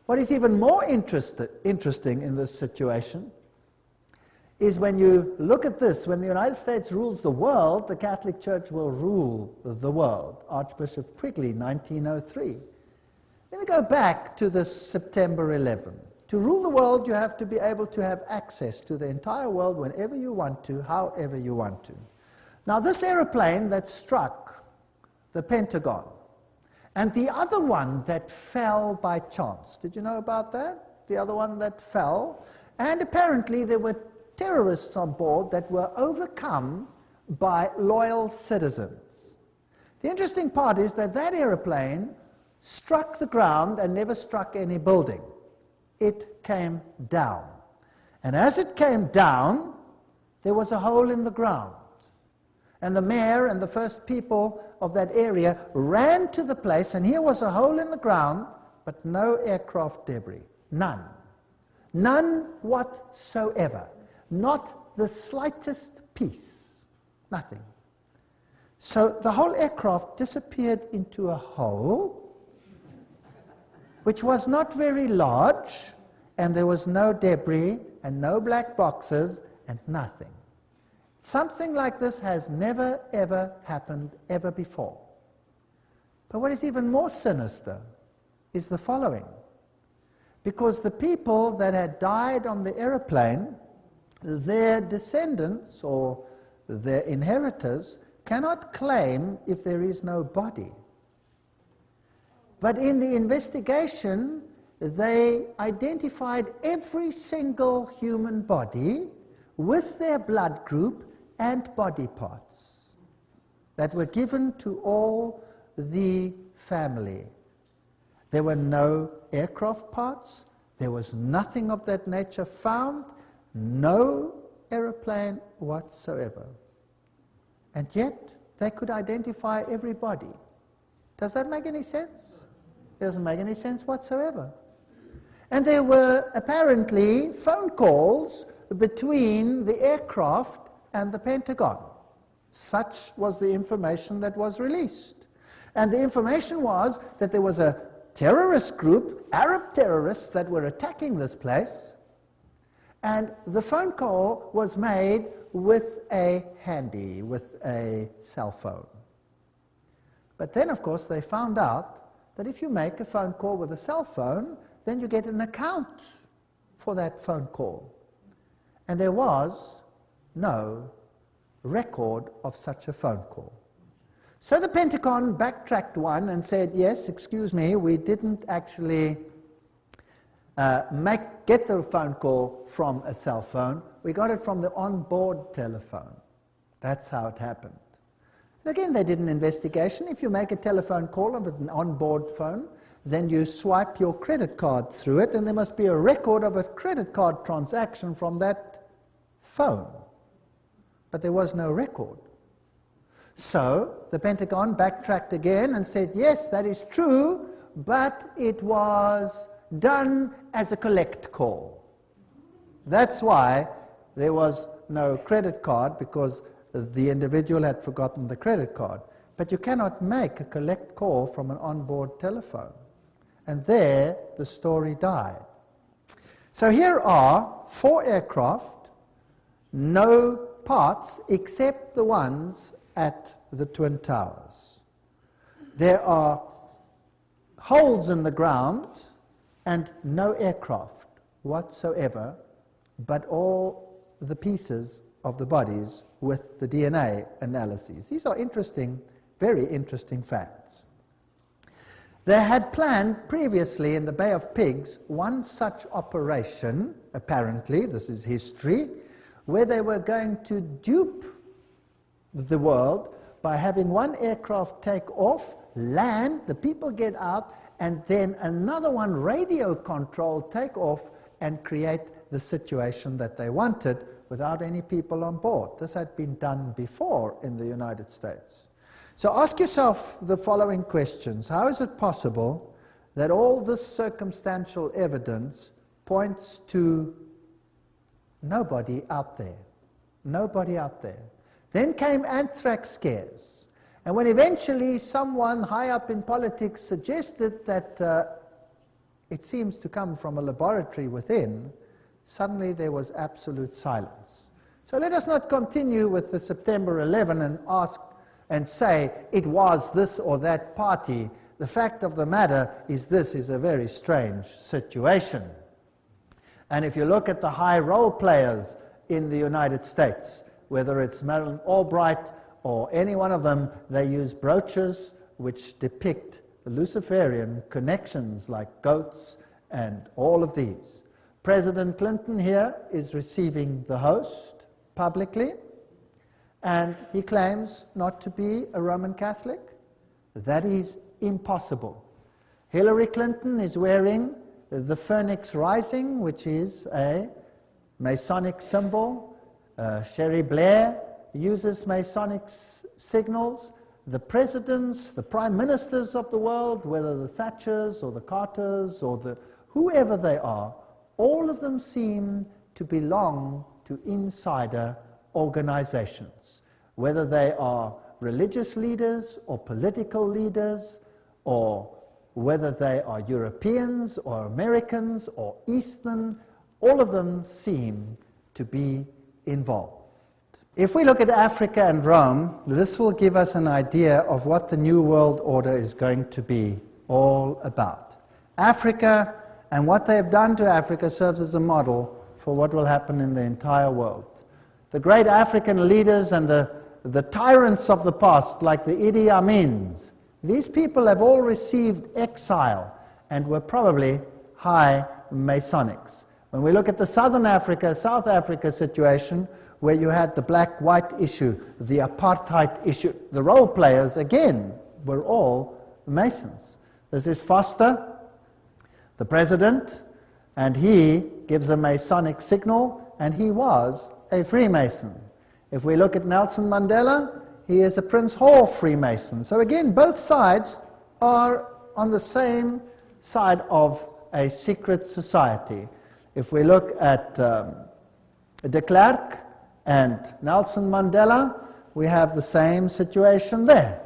What is even more interesting in this situation is when you look at this, when the United States rules the world, the Catholic Church will rule the world. Archbishop Quigley, 1903. Let me go back to this September 11. To rule the world, you have to be able to have access to the entire world whenever you want to, however you want to. Now, this aeroplane that struck the Pentagon, and the other one that fell by chance, did you know about that? The other one that fell, and apparently there were terrorists on board that were overcome by loyal citizens. The interesting part is that that aeroplane struck the ground and never struck any building. It came down. And as it came down, there was a hole in the ground. And the mayor and the first people of that area ran to the place, and here was a hole in the ground, but no aircraft debris. None. None whatsoever. Not the slightest piece. Nothing. So the whole aircraft disappeared into a hole, which was not very large, and there was no debris and no black boxes and nothing. Something like this has never, ever happened ever before. But what is even more sinister is the following. Because the people that had died on the aeroplane, their descendants or their inheritors cannot claim if there is no body. But in the investigation, they identified every single human body with their blood group and body parts that were given to all the family. There were no aircraft parts. There was nothing of that nature found. No aeroplane whatsoever. And yet, they could identify everybody. Does that make any sense? It doesn't make any sense whatsoever. And there were apparently phone calls between the aircraft and the Pentagon. Such was the information that was released. And the information was that there was a terrorist group, Arab terrorists, that were attacking this place, and the phone call was made with a handy, with a cell phone. But then, of course, they found out that if you make a phone call with a cell phone, then you get an account for that phone call. And there was no record of such a phone call. So the Pentagon backtracked one and said, yes, excuse me, we didn't actually get the phone call from a cell phone. We got it from the onboard telephone. That's how it happened. And again, they did an investigation. If you make a telephone call on an onboard phone, then you swipe your credit card through it, and there must be a record of a credit card transaction from that phone. But there was no record. So the Pentagon backtracked again and said, yes, that is true, but it was done as a collect call. That's why there was no credit card, because the individual had forgotten the credit card. But you cannot make a collect call from an onboard telephone. And there the story died. So here are 4 aircraft, no parts except the ones at the Twin Towers. There are holes in the ground and no aircraft whatsoever, but all the pieces of the bodies with the DNA analyses. These are interesting, very interesting facts. They had planned previously in the Bay of Pigs one such operation, apparently, this is history, where they were going to dupe the world by having one aircraft take off, land, the people get out, and then another one, radio controlled, take off and create the situation that they wanted without any people on board. This had been done before in the United States. So ask yourself the following questions. How is it possible that all this circumstantial evidence points to nobody out there? Nobody out there. Then came anthrax scares. And when eventually someone high up in politics suggested that it seems to come from a laboratory within, suddenly there was absolute silence. So let us not continue with the September 11 and ask and say it was this or that party. The fact of the matter is this is a very strange situation. And if you look at the high role players in the United States, whether it's Madeleine Albright or any one of them, they use brooches which depict Luciferian connections like goats and all of these. President Clinton here is receiving the host publicly, and he claims not to be a Roman Catholic. That is impossible. Hillary Clinton is wearing the Phoenix Rising, which is a Masonic symbol. Sherry Blair uses Masonic signals. The presidents, the prime ministers of the world, whether the Thatchers or the Carters or the whoever they are, all of them seem to belong to insider organizations, whether they are religious leaders or political leaders, or whether they are Europeans or Americans or Eastern, all of them seem to be involved. If we look at Africa and Rome, this will give us an idea of what the New World Order is going to be all about. Africa and what they have done to Africa serves as a model for what will happen in the entire world. The great African leaders and the tyrants of the past, like the Idi Amins, these people have all received exile and were probably high Masonics. When we look at the Southern Africa, South Africa situation, where you had the black-white issue, the apartheid issue, the role players, again, were all Masons. This is Foster, the president, and he gives a Masonic signal, and he was a Freemason. If we look at Nelson Mandela, he is a Prince Hall Freemason. So again, both sides are on the same side of a secret society. If we look at de Klerk and Nelson Mandela, we have the same situation there.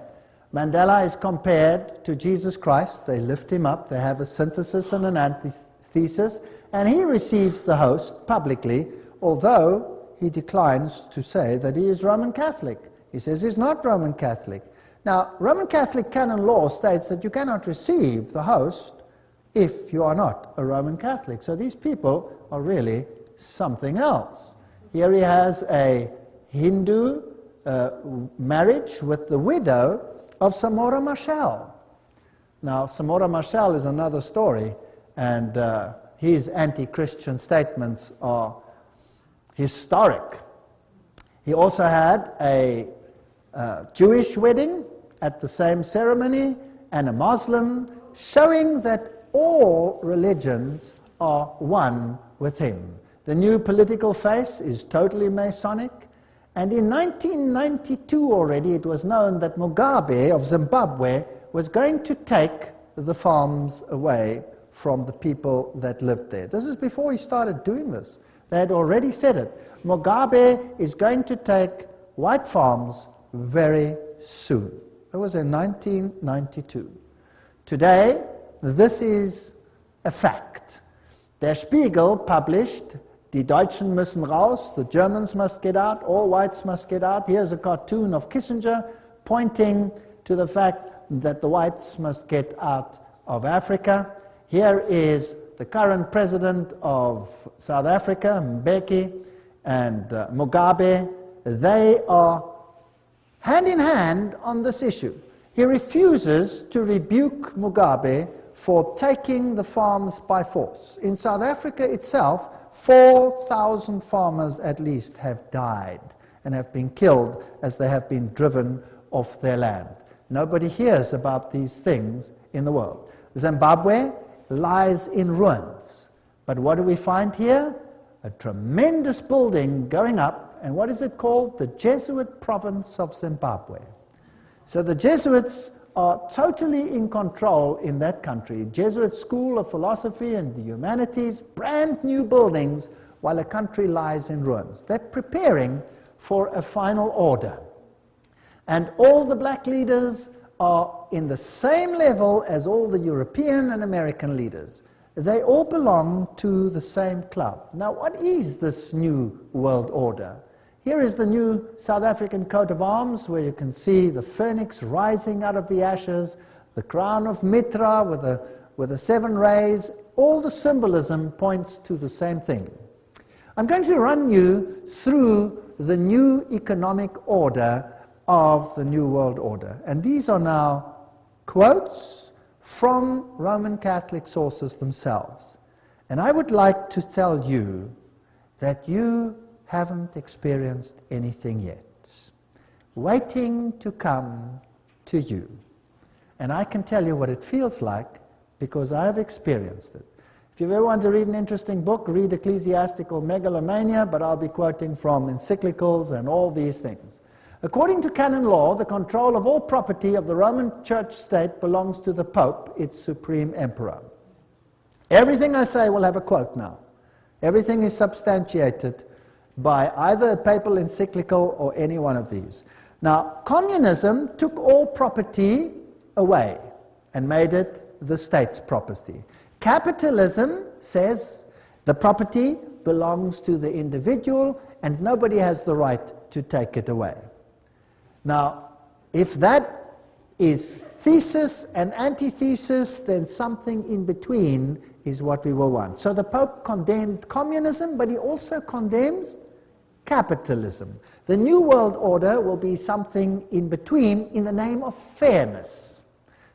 Mandela is compared to Jesus Christ. They lift him up. They have a synthesis and an antithesis, and he receives the host publicly, although he declines to say that he is Roman Catholic. He says he's not Roman Catholic. Now, Roman Catholic canon law states that you cannot receive the host if you are not a Roman Catholic. So these people are really something else. Here he has a Hindu marriage with the widow of Samora Machel. Now, Samora Machel is another story, and his anti-Christian statements are historic. He also had a Jewish wedding at the same ceremony and a Muslim, showing that all religions are one with him. The new political face is totally Masonic, and in 1992 already it was known that Mugabe of Zimbabwe was going to take the farms away from the people that lived there. This is before he started doing this. They had already said it. Mugabe is going to take white farms very soon. That was in 1992. Today, this is a fact. Der Spiegel published, Die Deutschen müssen raus, the Germans must get out, all whites must get out. Here's a cartoon of Kissinger pointing to the fact that the whites must get out of Africa. Here is the current president of South Africa, Mbeki, and Mugabe. They are hand in hand on this issue. He refuses to rebuke Mugabe for taking the farms by force. In South Africa itself, 4,000 farmers at least have died and have been killed as they have been driven off their land. Nobody hears about these things in the world. Zimbabwe lies in ruins. But what do we find here? A tremendous building going up, and what is it called? The Jesuit province of Zimbabwe. So the Jesuits are totally in control in that country. Jesuit School of Philosophy and the Humanities, brand new buildings, while a country lies in ruins. They're preparing for a final order. And all the black leaders are in the same level as all the European and American leaders. They all belong to the same club. Now, what is this new world order? Here is the new South African coat of arms, where you can see the phoenix rising out of the ashes, the crown of Mitra with the 7 rays. All the symbolism points to the same thing. I'm going to run you through the new economic order of the New World Order. And these are now quotes from Roman Catholic sources themselves. And I would like to tell you that you haven't experienced anything yet. Waiting to come to you. And I can tell you what it feels like because I have experienced it. If you ever want to read an interesting book, read Ecclesiastical Megalomania, but I'll be quoting from encyclicals and all these things. According to canon law, the control of all property of the Roman Church state belongs to the Pope, its supreme emperor. Everything I say will have a quote now. Everything is substantiated by either a papal encyclical or any one of these. Now, communism took all property away and made it the state's property. Capitalism says the property belongs to the individual and nobody has the right to take it away. Now, if that is thesis and antithesis, then something in between is what we will want. So the Pope condemned communism, but he also condemns capitalism. The New World Order will be something in between in the name of fairness.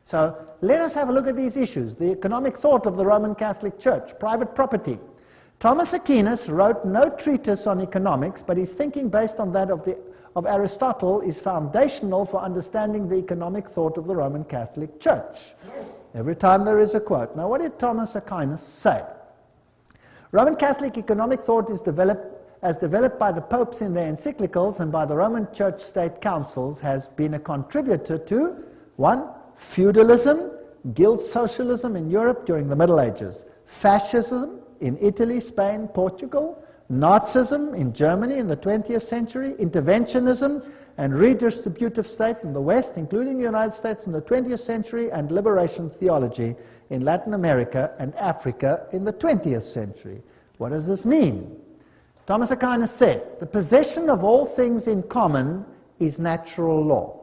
So let us have a look at these issues. The economic thought of the Roman Catholic Church, private property. Thomas Aquinas wrote no treatise on economics, but his thinking based on that of Aristotle is foundational for understanding the economic thought of the Roman Catholic Church. Every time there is a quote. Now, what did Thomas Aquinas say? Roman Catholic economic thought is developed by the popes in their encyclicals and by the Roman Church state councils, has been a contributor to 1. Feudalism, guild socialism in Europe during the Middle Ages, fascism in Italy, Spain, Portugal, Nazism in Germany in the 20th century, interventionism and redistributive state in the West, including the United States in the 20th century, and liberation theology in Latin America and Africa in the 20th century. What does this mean? Thomas Aquinas said, the possession of all things in common is natural law.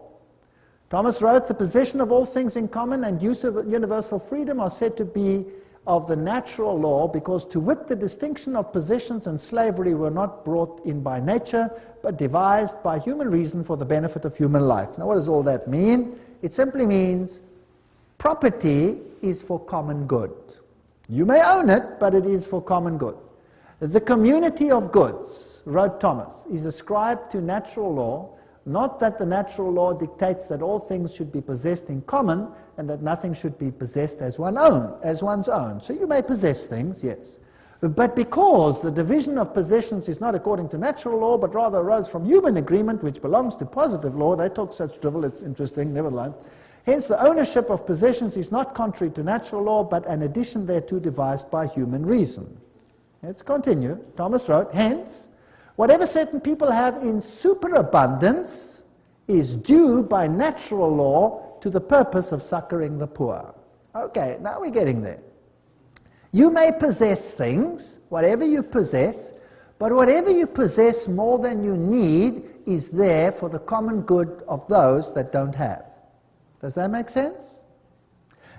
Thomas wrote, the possession of all things in common and use of universal freedom are said to be of the natural law, because to wit the distinction of possessions and slavery were not brought in by nature, but devised by human reason for the benefit of human life. Now what does all that mean? It simply means property is for common good. You may own it, but it is for common good. The community of goods, wrote Thomas, is ascribed to natural law, not that the natural law dictates that all things should be possessed in common and that nothing should be possessed as one's own. So you may possess things, yes. But because the division of possessions is not according to natural law, but rather arose from human agreement, which belongs to positive law, they talk such drivel, it's interesting, never mind. Hence the ownership of possessions is not contrary to natural law, but an addition thereto devised by human reason. Let's continue. Thomas wrote, hence, whatever certain people have in superabundance is due by natural law to the purpose of succoring the poor. Okay, now we're getting there. You may possess things, whatever you possess, but whatever you possess more than you need is there for the common good of those that don't have. Does that make sense?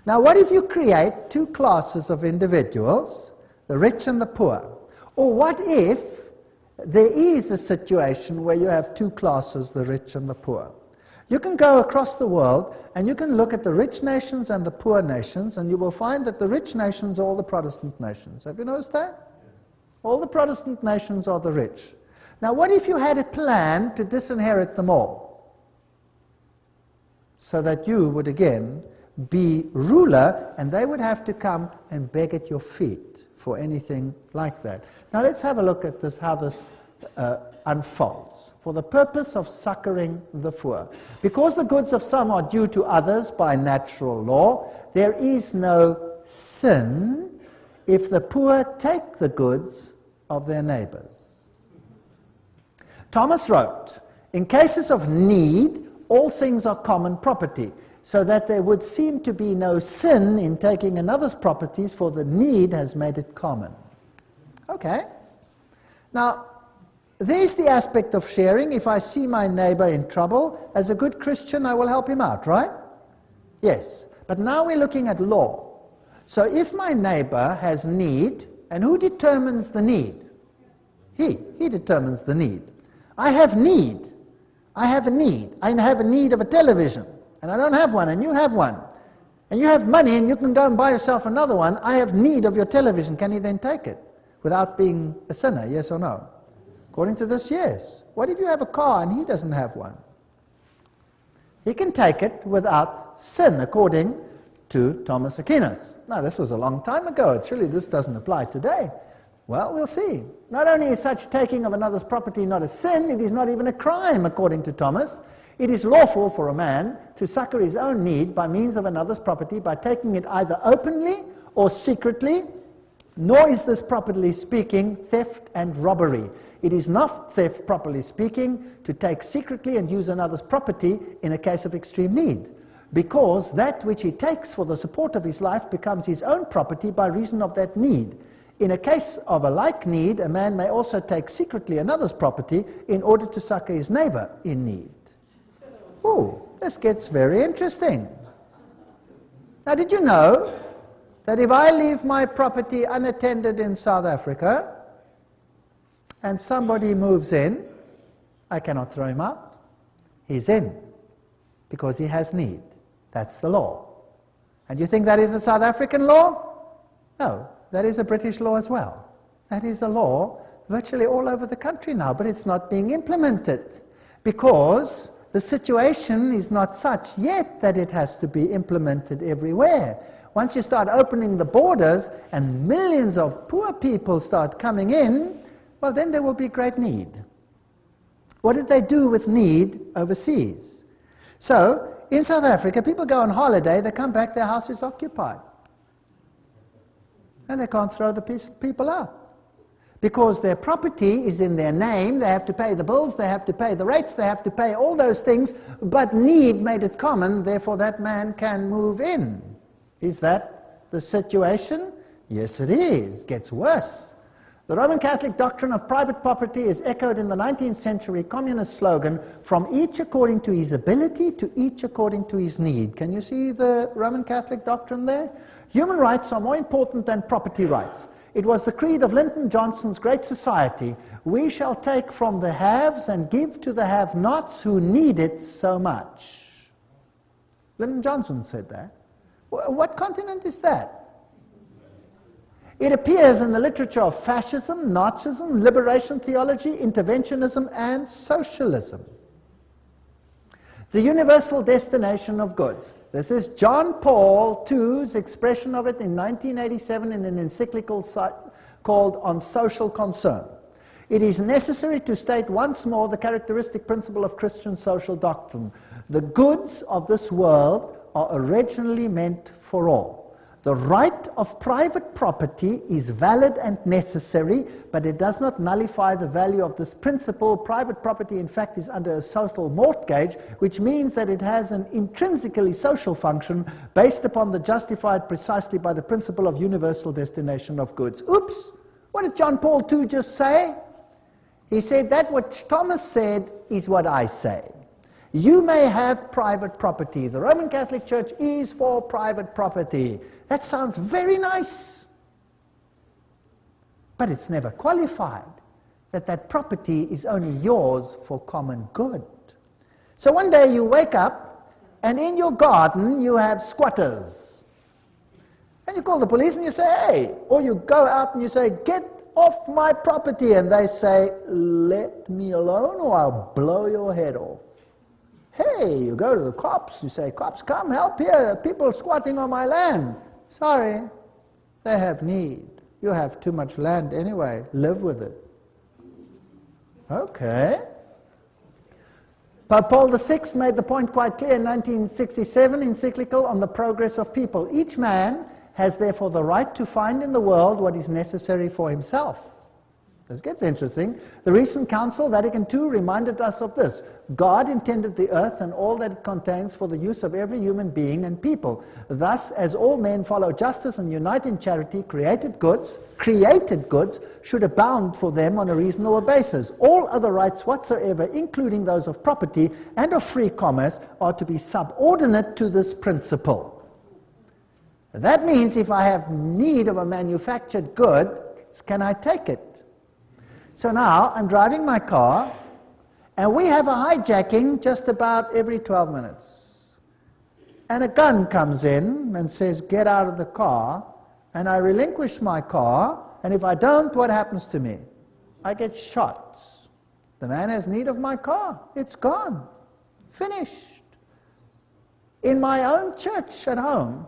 Now, what if you create two classes of individuals, the rich and the poor? Or what if there is a situation where you have two classes, the rich and the poor? You can go across the world and you can look at the rich nations and the poor nations, and you will find that the rich nations are all the Protestant nations. Have you noticed that? All the Protestant nations are the rich. Now, what if you had a plan to disinherit them all, so that you would again be ruler and they would have to come and beg at your feet for anything like that? Now let's have a look at this, how this unfolds. For the purpose of succoring the poor. Because the goods of some are due to others by natural law, there is no sin if the poor take the goods of their neighbors. Thomas wrote, in cases of need, all things are common property, so that there would seem to be no sin in taking another's properties, for the need has made it common. Okay. Now, there's the aspect of sharing. If I see my neighbor in trouble, as a good Christian, I will help him out, right? Yes. But now we're looking at law. So if my neighbor has need, and who determines the need? He determines the need. I have need. I have a need. I have a need of a television, and I don't have one, and you have one. And you have money, and you can go and buy yourself another one. I have need of your television. Can he then take it without being a sinner, yes or no? According to this, yes. What if you have a car and he doesn't have one? He can take it without sin, according to Thomas Aquinas. Now, this was a long time ago. Surely this doesn't apply today. Well, we'll see. Not only is such taking of another's property not a sin, it is not even a crime, according to Thomas. It is lawful for a man to succor his own need by means of another's property by taking it either openly or secretly, Nor is this, properly speaking, theft and robbery. It is not theft, properly speaking, to take secretly and use another's property in a case of extreme need, because that which he takes for the support of his life becomes his own property by reason of that need. In a case of a like need, a man may also take secretly another's property in order to succor his neighbor in need. Ooh, this gets very interesting. Now, did you know that if I leave my property unattended in South Africa and somebody moves in, I cannot throw him out? He's in because he has need. That's the law. And you think that is a South African law? No, that is a British law as well. That is a law virtually all over the country now, but it's not being implemented because the situation is not such yet that it has to be implemented everywhere. Once you start opening the borders and millions of poor people start coming in, well, then there will be great need. What did they do with need overseas? So, in South Africa, people go on holiday, they come back, their house is occupied. And they can't throw the people out. Because their property is in their name, they have to pay the bills, they have to pay the rates, they have to pay all those things, but need made it common, therefore that man can move in. Is that the situation? Yes, it is. Gets worse. The Roman Catholic doctrine of private property is echoed in the 19th century communist slogan, from each according to his ability to each according to his need. Can you see the Roman Catholic doctrine there? Human rights are more important than property rights. It was the creed of Lyndon Johnson's Great Society. We shall take from the haves and give to the have-nots who need it so much. Lyndon Johnson said that. What continent is that? It appears in the literature of fascism, Nazism, liberation theology, interventionism, and socialism. The universal destination of goods. This is John Paul II's expression of it in 1987 in an encyclical called On Social Concern. It is necessary to state once more the characteristic principle of Christian social doctrine. The goods of this world are originally meant for all. The right of private property is valid and necessary, but it does not nullify the value of this principle. Private property, in fact, is under a social mortgage, which means that it has an intrinsically social function based upon the justified precisely by the principle of universal destination of goods. Oops! What did John Paul II just say? He said that what Thomas said is what I say. You may have private property. The Roman Catholic Church is for private property. That sounds very nice. But it's never qualified that that property is only yours for common good. So one day you wake up and in your garden you have squatters. And you call the police and you say, hey, or you go out and you say, get off my property. And they say, let me alone or I'll blow your head off. Hey, you go to the cops, you say, cops, come help here, there are people squatting on my land. Sorry, they have need. You have too much land anyway, live with it. Okay. Pope Paul VI made the point quite clear in 1967 encyclical on the progress of people. Each man has therefore the right to find in the world what is necessary for himself. This gets interesting. The recent Council, Vatican II, reminded us of this. God intended the earth and all that it contains for the use of every human being and people. Thus, as all men follow justice and unite in charity, created goods should abound for them on a reasonable basis. All other rights whatsoever, including those of property and of free commerce, are to be subordinate to this principle. That means if I have need of a manufactured good, can I take it? So now I'm driving my car, and we have a hijacking just about every 12 minutes. And a gun comes in and says, get out of the car, and I relinquish my car, and if I don't, what happens to me? I get shot. The man has need of my car. It's gone. Finished. In my own church at home,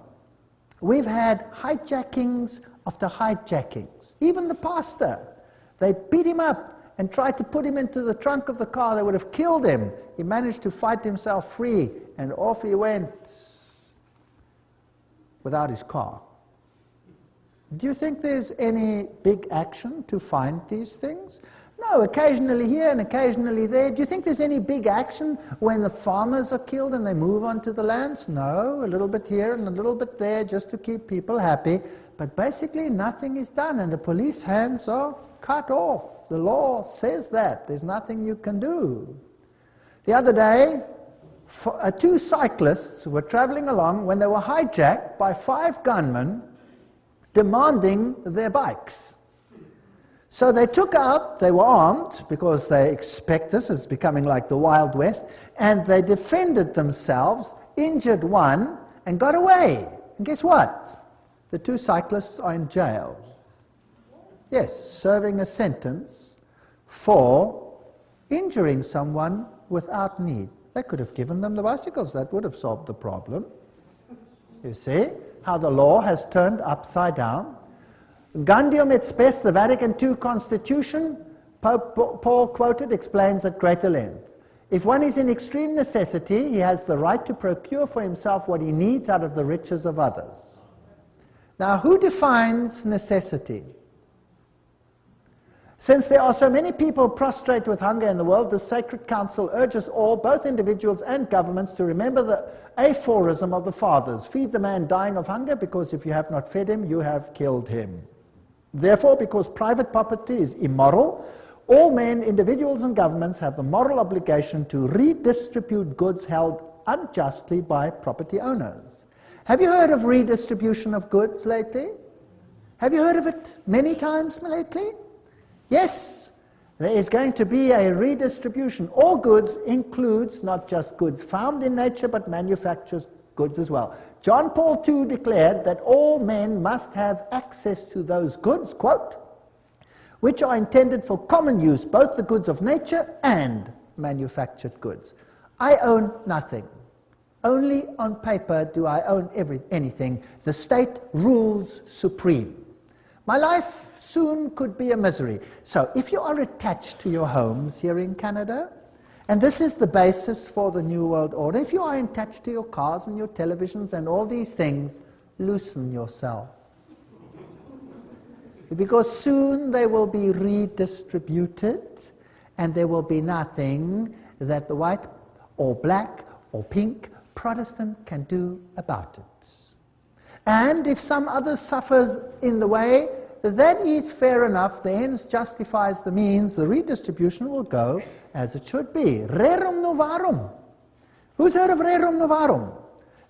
we've had hijackings after hijackings. Even the pastor. They beat him up and tried to put him into the trunk of the car. They would have killed him. He managed to fight himself free, and off he went without his car. Do you think there's any big action to find these things? No, occasionally here and occasionally there. Do you think there's any big action when the farmers are killed and they move onto the lands? No, a little bit here and a little bit there just to keep people happy. But basically nothing is done and the police hands are cut off. The law says that. There's nothing you can do. The other day, two cyclists were traveling along when they were hijacked by 5 gunmen demanding their bikes. So they were armed because they expect this is becoming like the Wild West, and they defended themselves, injured one, and got away. And guess what? The 2 cyclists are in jail. Yes, serving a sentence for injuring someone without need. They could have given them the bicycles. That would have solved the problem. You see how the law has turned upside down? Gaudium et Spes, the Vatican II Constitution, Pope Paul quoted, explains at greater length. If one is in extreme necessity, he has the right to procure for himself what he needs out of the riches of others. Now, who defines necessity? Since there are so many people prostrate with hunger in the world, the Sacred Council urges all, both individuals and governments, to remember the aphorism of the Fathers: feed the man dying of hunger, because if you have not fed him, you have killed him. Therefore, because private property is immoral, all men, individuals and governments have the moral obligation to redistribute goods held unjustly by property owners. Have you heard of redistribution of goods lately? Have you heard of it many times lately? Yes, there is going to be a redistribution. All goods includes not just goods found in nature, but manufactured goods as well. John Paul II declared that all men must have access to those goods, quote, which are intended for common use, both the goods of nature and manufactured goods. I own nothing. Only on paper do I own anything. The state rules supreme. My life soon could be a misery. So if you are attached to your homes here in Canada, and this is the basis for the New World Order, if you are attached to your cars and your televisions and all these things, loosen yourself. Because soon they will be redistributed, and there will be nothing that the white or black or pink Protestant can do about it. And if some other suffers in the way, that is fair enough. The ends justifies the means. The redistribution will go as it should be. Rerum novarum. Who's heard of Rerum novarum?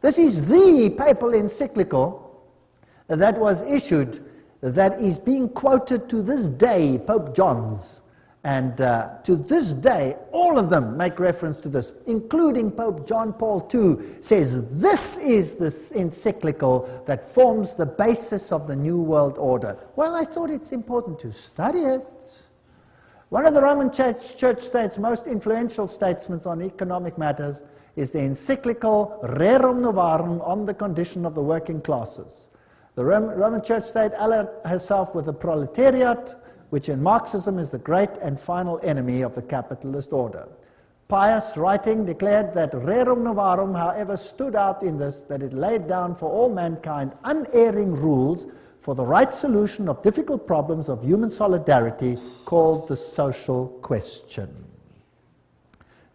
This is the papal encyclical that was issued, that is being quoted to this day, Pope John's. And to this day, all of them make reference to this, including Pope John Paul II, says this is this encyclical that forms the basis of the New World Order. Well, I thought it's important to study it. One of the Roman Church State's most influential statesmen on economic matters is the encyclical Rerum Novarum on the condition of the working classes. The Roman Church State allied herself with the proletariat, which in Marxism is the great and final enemy of the capitalist order. Pius, writing, declared that Rerum Novarum, however, stood out in this, that it laid down for all mankind unerring rules for the right solution of difficult problems of human solidarity, called the social question.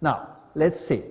Now, let's see.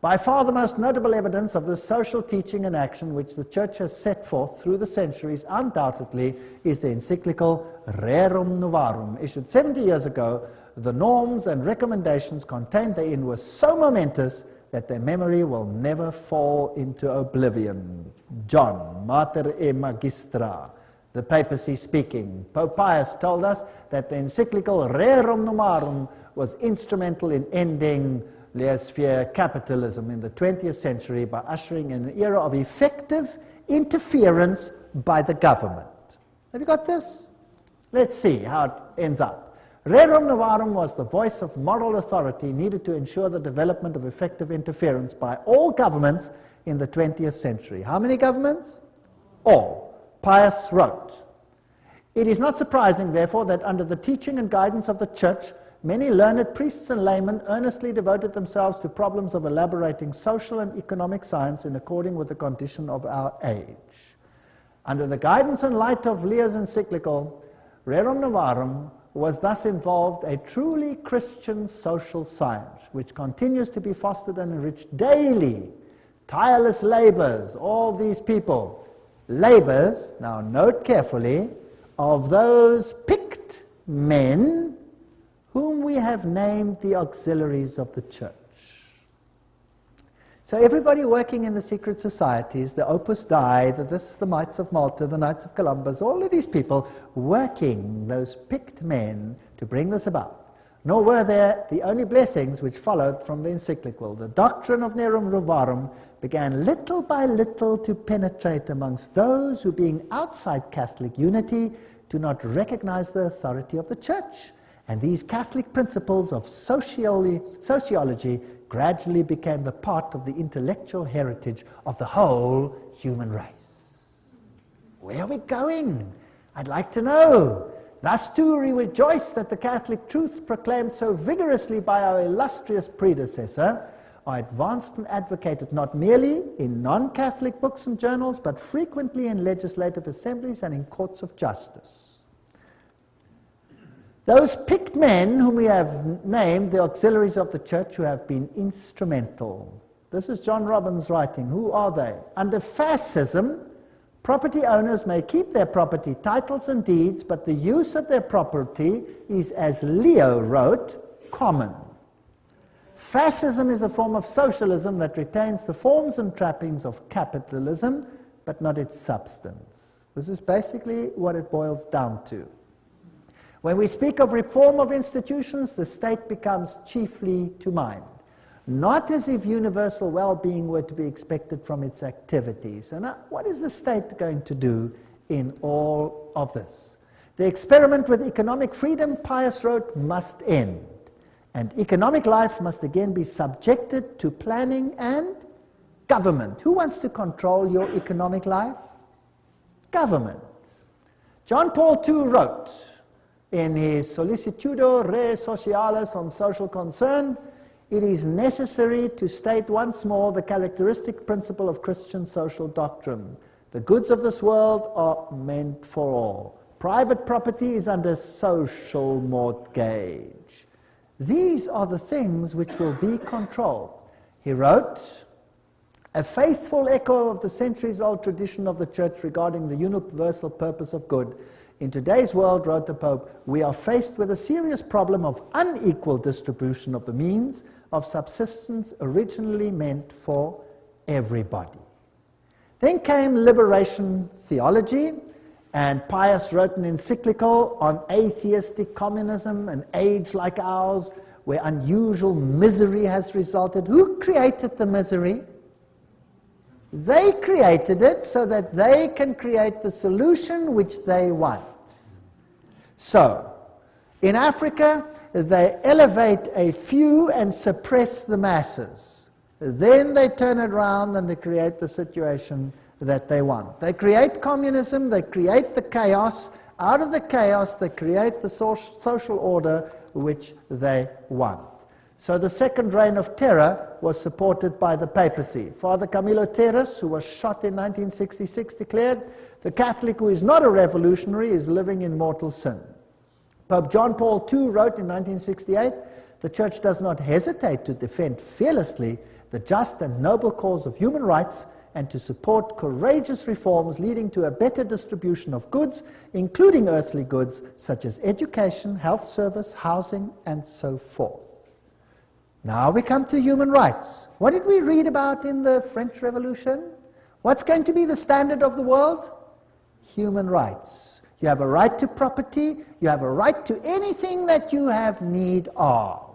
By far the most notable evidence of this social teaching and action which the Church has set forth through the centuries, undoubtedly, is the encyclical Rerum Novarum, issued 70 years ago. The norms and recommendations contained therein were so momentous that their memory will never fall into oblivion. John, Mater e Magistra, the papacy speaking. Pope Pius told us that the encyclical Rerum Novarum was instrumental in ending laissez-faire capitalism in the 20th century by ushering in an era of effective interference by the government. Have you got this? Let's see how it ends up. Rerum Novarum was the voice of moral authority needed to ensure the development of effective interference by all governments in the 20th century. How many governments? All. Pius wrote, "It is not surprising, therefore, that under the teaching and guidance of the Church, many learned priests and laymen earnestly devoted themselves to problems of elaborating social and economic science in accordance with the condition of our age. Under the guidance and light of Leo's encyclical, Rerum Novarum was thus involved a truly Christian social science, which continues to be fostered and enriched daily. Tireless labors, all these people, labors, now note carefully, of those picked men whom we have named the auxiliaries of the church. So everybody working in the secret societies, the Opus Dei, the Mites of Malta, the Knights of Columbus, all of these people working, those picked men, to bring this about. Nor were there the only blessings which followed from the encyclical. The doctrine of Rerum Novarum began little by little to penetrate amongst those who, being outside Catholic unity, do not recognize the authority of the Church. And these Catholic principles of sociology gradually became the part of the intellectual heritage of the whole human race. Where are we going? I'd like to know. Thus too we rejoice that the Catholic truths proclaimed so vigorously by our illustrious predecessor are advanced and advocated not merely in non-Catholic books and journals, but frequently in legislative assemblies and in courts of justice. Those picked men whom we have named the auxiliaries of the church who have been instrumental. This is John Robbins writing. Who are they? Under fascism, property owners may keep their property titles and deeds, but the use of their property is, as Leo wrote, common. Fascism is a form of socialism that retains the forms and trappings of capitalism, but not its substance. This is basically what it boils down to. When we speak of reform of institutions, the state becomes chiefly to mind, not as if universal well-being were to be expected from its activities. And what is the state going to do in all of this? The experiment with economic freedom, Pius wrote, must end, and economic life must again be subjected to planning and government. Who wants to control your economic life? Government. John Paul II wrote, in his Sollicitudo Re Socialis on social concern, it is necessary to state once more the characteristic principle of Christian social doctrine. The goods of this world are meant for all. Private property is under social mortgage. These are the things which will be controlled. He wrote, a faithful echo of the centuries-old tradition of the Church regarding the universal purpose of good. In today's world, wrote the Pope, we are faced with a serious problem of unequal distribution of the means of subsistence originally meant for everybody. Then came liberation theology, and Pius wrote an encyclical on atheistic communism, an age like ours, where unusual misery has resulted. Who created the misery? They created it so that they can create the solution which they want. So, in Africa, they elevate a few and suppress the masses. Then they turn it around and they create the situation that they want. They create communism, they create the chaos. Out of the chaos, they create the social order which they want. So the second reign of terror was supported by the papacy. Father Camilo Terres, who was shot in 1966, declared, the Catholic who is not a revolutionary is living in mortal sin. Pope John Paul II wrote in 1968, the Church does not hesitate to defend fearlessly the just and noble cause of human rights and to support courageous reforms leading to a better distribution of goods, including earthly goods such as education, health service, housing, and so forth. Now we come to human rights. What did we read about in the French Revolution? What's going to be the standard of the world? Human rights. You have a right to property. You have a right to anything that you have need of.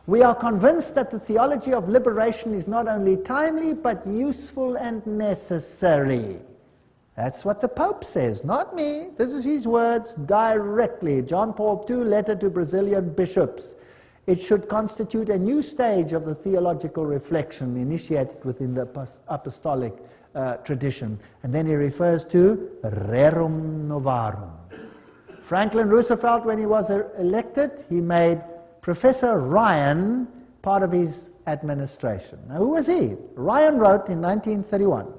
We are convinced that the theology of liberation is not only timely, but useful and necessary. That's what the Pope says, not me. This is his words directly. John Paul II, letter to Brazilian bishops. It should constitute a new stage of the theological reflection initiated within the apostolic tradition. And then he refers to Rerum Novarum. Franklin Roosevelt, when he was elected, he made Professor Ryan part of his administration. Now, who was he? Ryan wrote in 1931,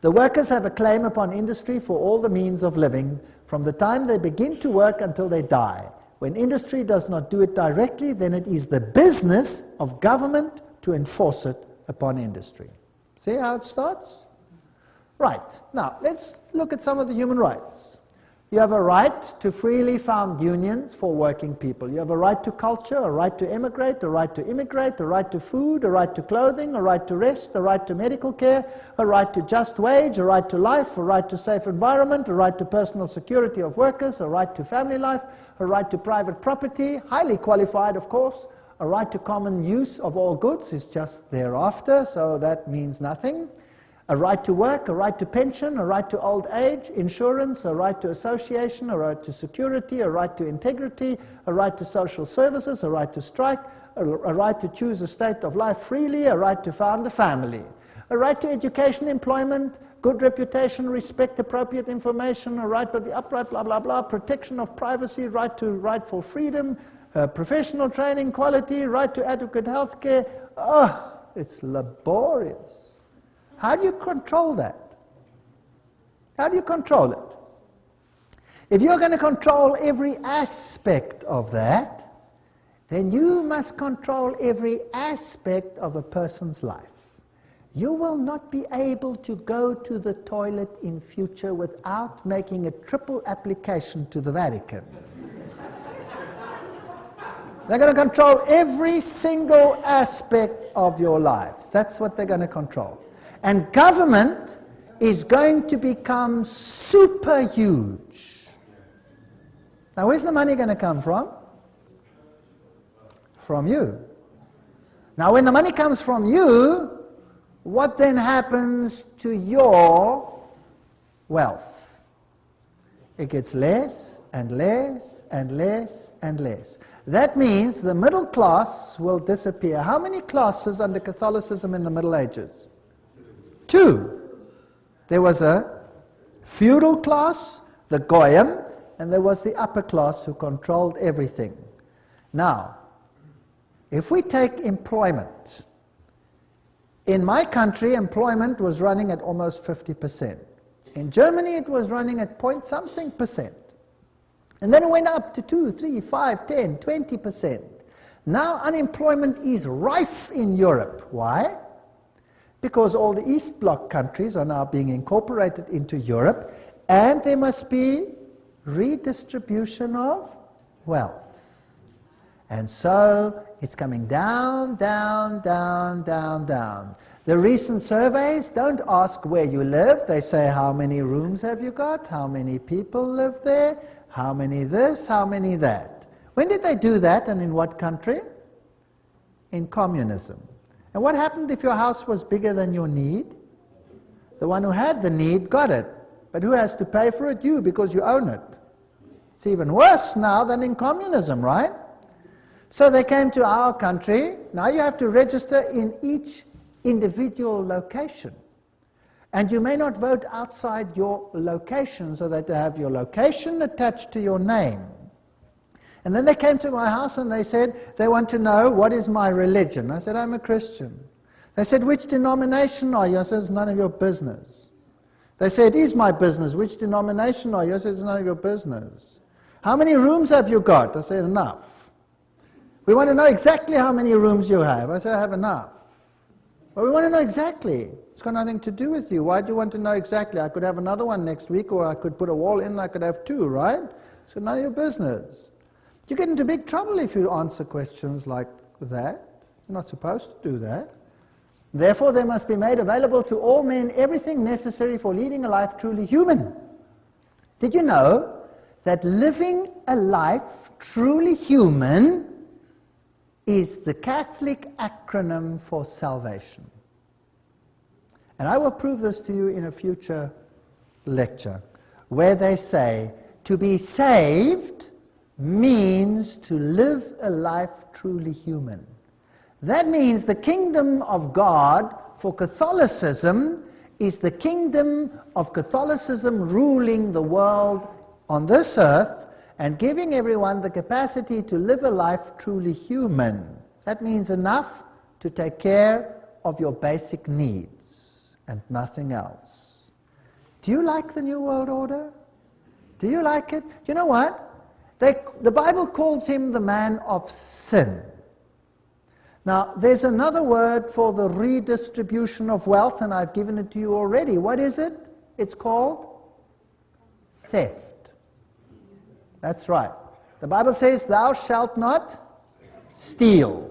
The workers have a claim upon industry for all the means of living, from the time they begin to work until they die. When industry does not do it directly, then it is the business of government to enforce it upon industry. See how it starts? Right. Now, let's look at some of the human rights. You have a right to freely found unions for working people. You have a right to culture, a right to emigrate, a right to immigrate, a right to food, a right to clothing, a right to rest, a right to medical care, a right to just wage, a right to life, a right to safe environment, a right to personal security of workers, a right to family life, a right to private property, highly qualified, of course. A right to common use of all goods is just thereafter, so that means nothing. A right to work, a right to pension, a right to old age, insurance, a right to association, a right to security, a right to integrity, a right to social services, a right to strike, a right to choose a state of life freely, a right to found a family, a right to education, employment, good reputation, respect, appropriate information, a right to the upright, blah, blah, blah, protection of privacy, right to rightful freedom, professional training, quality, right to adequate health care. Oh, it's laborious. How do you control that? How do you control it? If you're going to control every aspect of that, then you must control every aspect of a person's life. You will not be able to go to the toilet in future without making a triple application to the Vatican. They're going to control every single aspect of your lives. That's what they're going to control. And government is going to become super huge. Now, where's the money going to come from? From you. Now, when the money comes from you, what then happens to your wealth? It gets less and less and less and less. That means the middle class will disappear. How many classes under Catholicism in the Middle Ages? 2. There was a feudal class, the Goyim, and there was the upper class who controlled everything. Now, if we take employment, in my country, employment was running at almost 50%. In Germany, it was running at point something percent. And then it went up to 2, 3, 5, 10, 20%. Now unemployment is rife in Europe. Why? Because all the East Bloc countries are now being incorporated into Europe, and there must be redistribution of wealth. And so it's coming down, down, down, down, down. The recent surveys don't ask where you live. They say, how many rooms have you got? How many people live there? How many this? How many that? When did they do that, and in what country? In communism. And what happened if your house was bigger than your need? The one who had the need got it. But who has to pay for it? You, because you own it. It's even worse now than in communism, right? So they came to our country. Now you have to register in each individual location. And you may not vote outside your location, so that they have your location attached to your name. And then they came to my house and they said, they want to know, what is my religion? I said, I'm a Christian. They said, which denomination are you? I said, it's none of your business. They said, it is my business. Which denomination are you? I said, it's none of your business. How many rooms have you got? I said, enough. We want to know exactly how many rooms you have. I said, I have enough. But we want to know exactly. It's got nothing to do with you. Why do you want to know exactly? I could have another one next week, or I could put a wall in and I could have 2, right? So none of your business. You get into big trouble if you answer questions like that. You're not supposed to do that. Therefore, there must be made available to all men everything necessary for leading a life truly human. Did you know that living a life truly human is the Catholic acronym for salvation? And I will prove this to you in a future lecture, where they say to be saved means to live a life truly human. That means the kingdom of God for Catholicism is the kingdom of Catholicism ruling the world on this earth and giving everyone the capacity to live a life truly human. That means enough to take care of your basic needs and nothing else. Do you like the New World Order? Do you like it? You know what? The Bible calls him the man of sin. Now, there's another word for the redistribution of wealth, and I've given it to you already. What is it? It's called theft. That's right. The Bible says, thou shalt not steal.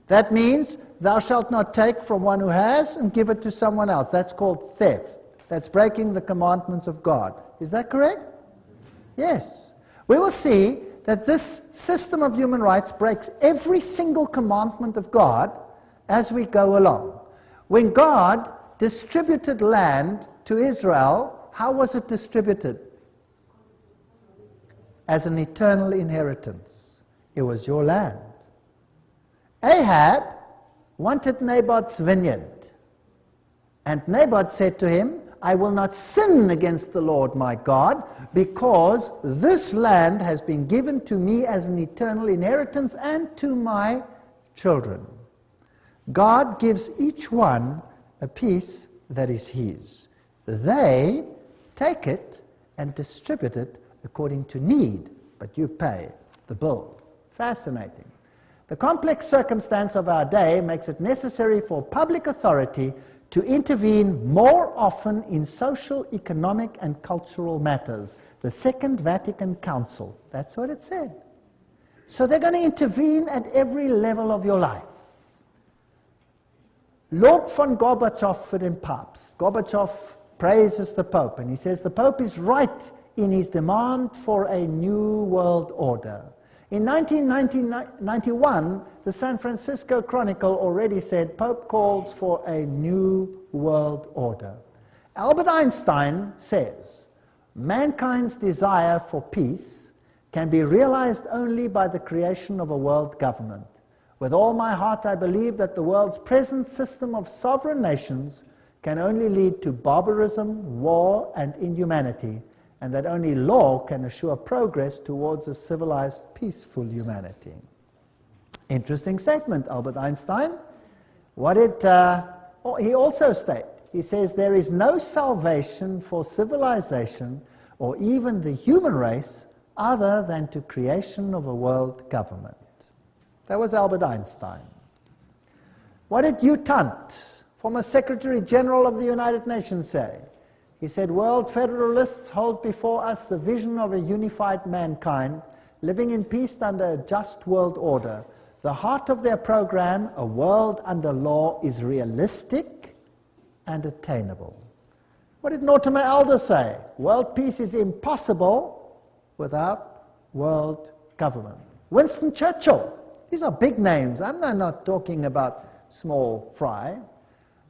That means thou shalt not take from one who has and give it to someone else. That's called theft. That's breaking the commandments of God. Is that correct? Yes. We will see that this system of human rights breaks every single commandment of God as we go along. When God distributed land to Israel, how was it distributed? As an eternal inheritance. It was your land. Ahab wanted Naboth's vineyard. And Naboth said to him, I will not sin against the Lord my God, because this land has been given to me as an eternal inheritance and to my children. God gives each one a piece that is his. They take it and distribute it according to need, but you pay the bill. Fascinating. The complex circumstance of our day makes it necessary for public authority to intervene more often in social, economic, and cultural matters. The Second Vatican Council, that's what it said. So they're going to intervene at every level of your life. Lob von Gorbachev für den Papst. Gorbachev praises the Pope, and he says the Pope is right in his demand for a new world order. In 1991, the San Francisco Chronicle already said Pope calls for a new world order. Albert Einstein says, mankind's desire for peace can be realized only by the creation of a world government. With all my heart, I believe that the world's present system of sovereign nations can only lead to barbarism, war, and inhumanity, and that only law can assure progress towards a civilized, peaceful humanity. Interesting statement, Albert Einstein. What did he also state? He says, there is no salvation for civilization or even the human race other than to creation of a world government. That was Albert Einstein. What did Hugh Tunt, former Secretary General of the United Nations, say? He said, world federalists hold before us the vision of a unified mankind living in peace under a just world order. The heart of their program, a world under law, is realistic and attainable. What did Mortimer Adler say? World peace is impossible without world government. Winston Churchill. These are big names. I'm not talking about small fry.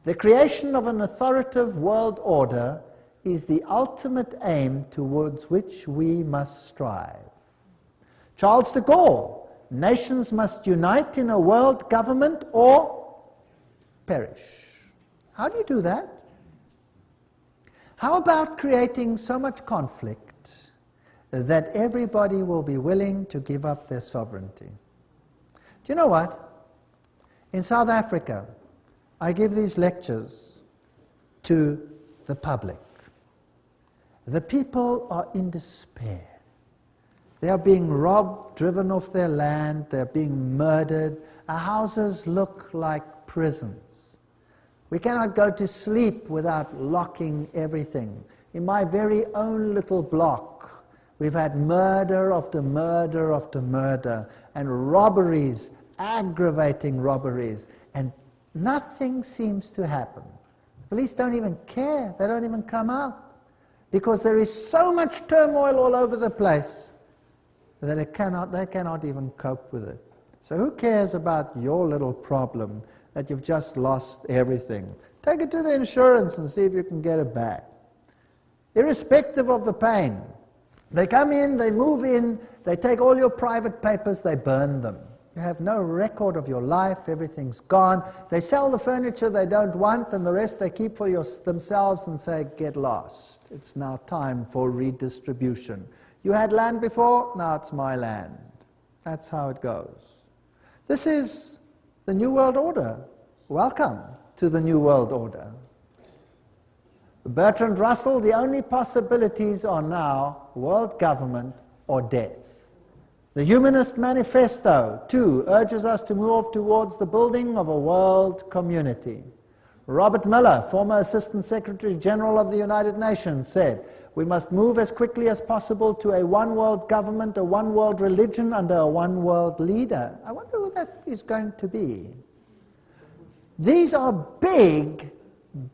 The creation of an authoritative world order is the ultimate aim towards which we must strive. Charles de Gaulle, nations must unite in a world government or perish. How do you do that? How about creating so much conflict that everybody will be willing to give up their sovereignty? Do you know what? In South Africa, I give these lectures to the public. The people are in despair. They are being robbed, driven off their land, they're being murdered. Our houses look like prisons. We cannot go to sleep without locking everything. In my very own little block, we've had murder after murder after murder, and robberies, aggravating robberies, and nothing seems to happen. The police don't even care, they don't even come out, because there is so much turmoil all over the place that they cannot even cope with it. So who cares about your little problem that you've just lost everything? Take it to the insurance and see if you can get it back. Irrespective of the pain. They come in, they move in, they take all your private papers, they burn them. You have no record of your life, everything's gone. They sell the furniture they don't want, and the rest they keep for themselves and say, get lost. It's now time for redistribution. You had land before, now it's my land. That's how it goes. This is the New World Order. Welcome to the New World Order. Bertrand Russell, the only possibilities are now world government or death. The Humanist Manifesto, too, urges us to move towards the building of a world community. Robert Miller, former Assistant Secretary General of the United Nations, said, "We must move as quickly as possible to a one-world government, a one-world religion, under a one-world leader." I wonder who that is going to be. These are big,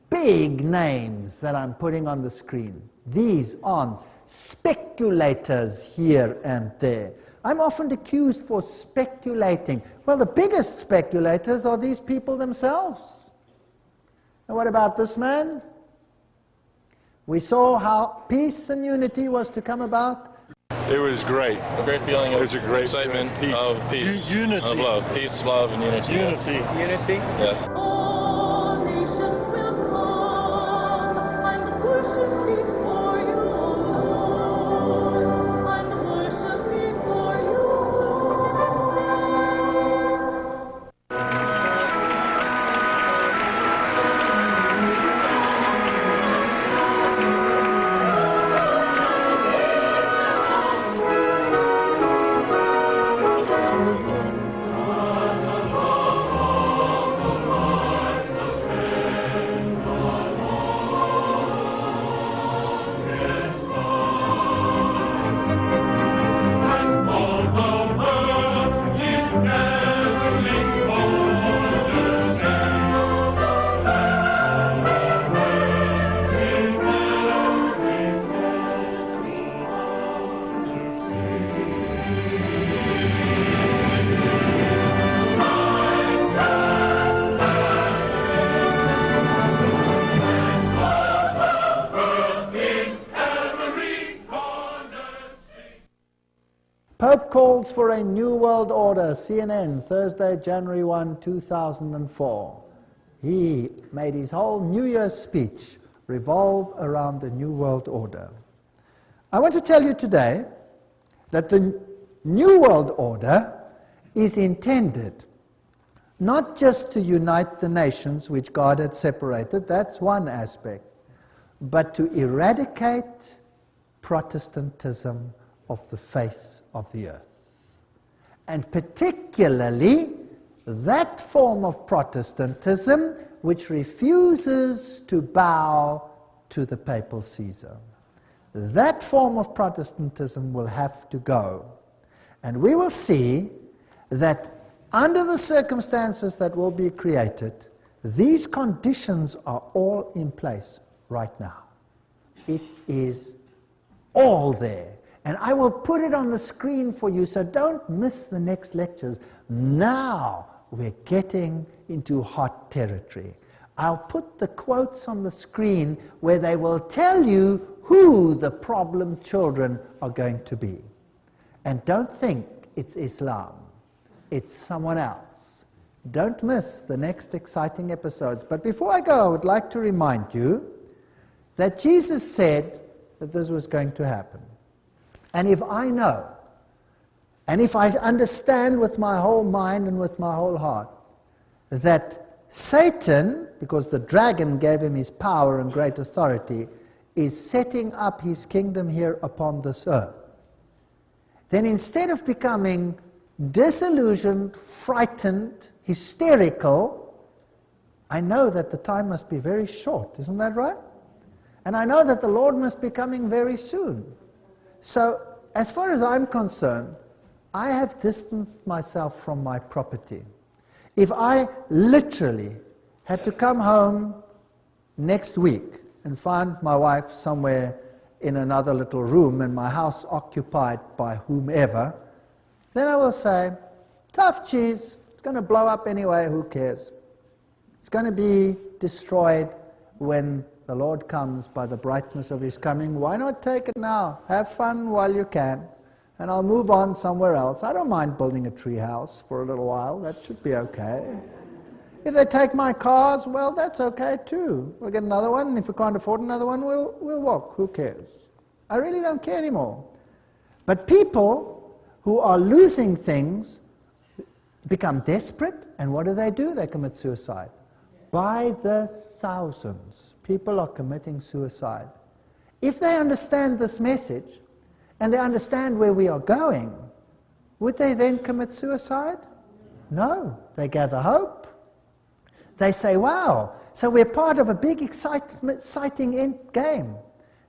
big names that I'm putting on the screen. These aren't speculators here and there. I'm often accused for speculating. Well, the biggest speculators are these people themselves. And what about this man? We saw how peace and unity was to come about. It was great. A great feeling of excitement, peace. Of peace, unity, of love, peace, love, and unity. Unity. Yes. Unity. Yes. All nations will come and worship before you, Lord, and worship before you. Pope calls for a new world order, CNN, Thursday, January 1, 2004. He made his whole New Year's speech revolve around the new world order. I want to tell you today that the new world order is intended not just to unite the nations which God had separated, that's one aspect, but to eradicate Protestantism of the face of the earth. And particularly that form of Protestantism which refuses to bow to the papal Caesar. That form of Protestantism will have to go. And we will see that under the circumstances that will be created, these conditions are all in place right now. It is all there. And I will put it on the screen for you, so don't miss the next lectures. Now we're getting into hot territory. I'll put the quotes on the screen where they will tell you who the problem children are going to be. And don't think it's Islam. It's someone else. Don't miss the next exciting episodes. But before I go, I would like to remind you that Jesus said that this was going to happen. And if I know, and if I understand with my whole mind and with my whole heart, that Satan, because the dragon gave him his power and great authority, is setting up his kingdom here upon this earth, then instead of becoming disillusioned, frightened, hysterical, I know that the time must be very short, isn't that right? And I know that the Lord must be coming very soon. So, as far as I'm concerned, I have distanced myself from my property. If I literally had to come home next week and find my wife somewhere in another little room and my house occupied by whomever, then I will say, tough cheese, it's going to blow up anyway, who cares? It's going to be destroyed when the Lord comes by the brightness of his coming. Why not take it now? Have fun while you can, and I'll move on somewhere else. I don't mind building a tree house for a little while. That should be okay. If they take my cars, well, that's okay too. We'll get another one, and if we can't afford another one, we'll walk. Who cares? I really don't care anymore. But people who are losing things become desperate, and what do? They commit suicide. by the thousands, people are committing suicide. If they understand this message, and they understand where we are going, would they then commit suicide? No, they gather hope. They say, wow, so we're part of a big exciting end game.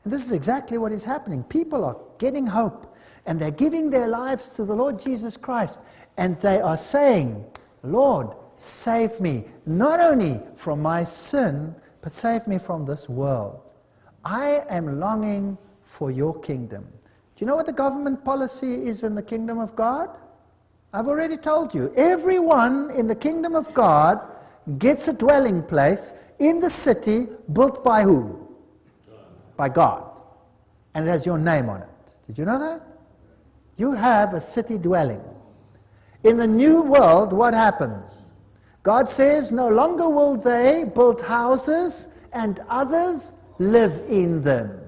And this is exactly what is happening. People are getting hope, and they're giving their lives to the Lord Jesus Christ, and they are saying, Lord, save me, not only from my sin, but save me from this world. I am longing for your kingdom. Do you know what the government policy is in the kingdom of God? I've already told you. Everyone in the kingdom of God gets a dwelling place in the city built by who? By God. And it has your name on it. Did you know that? You have a city dwelling. In the new world, what happens? God says, no longer will they build houses and others live in them.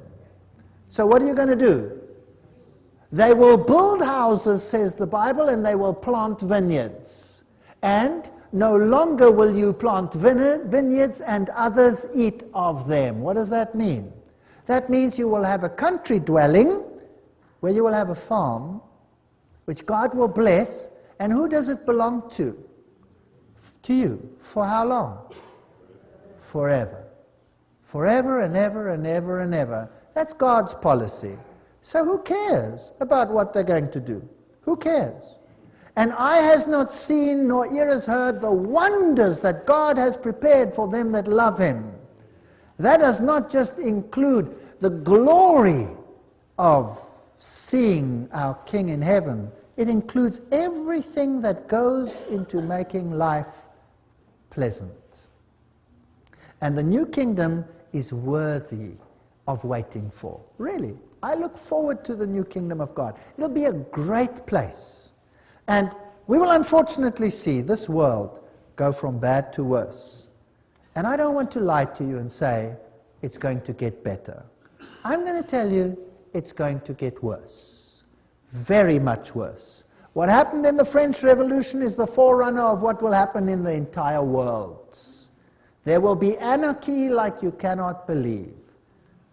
So what are you going to do? They will build houses, says the Bible, and they will plant vineyards. And no longer will you plant vineyards and others eat of them. What does that mean? That means you will have a country dwelling where you will have a farm which God will bless. And who does it belong to? To you. For how long? Forever. Forever and ever and ever and ever. That's God's policy. So who cares about what they're going to do? Who cares? And eye has not seen, nor ear has heard the wonders that God has prepared for them that love him. That does not just include the glory of seeing our King in heaven. It includes everything that goes into making life pleasant. And the new kingdom is worthy of waiting for. Really. I look forward to the new kingdom of God. It'll be a great place. And we will unfortunately see this world go from bad to worse. And I don't want to lie to you and say it's going to get better. I'm going to tell you it's going to get worse. Very much worse. What happened in the French Revolution is the forerunner of what will happen in the entire world. There will be anarchy like you cannot believe.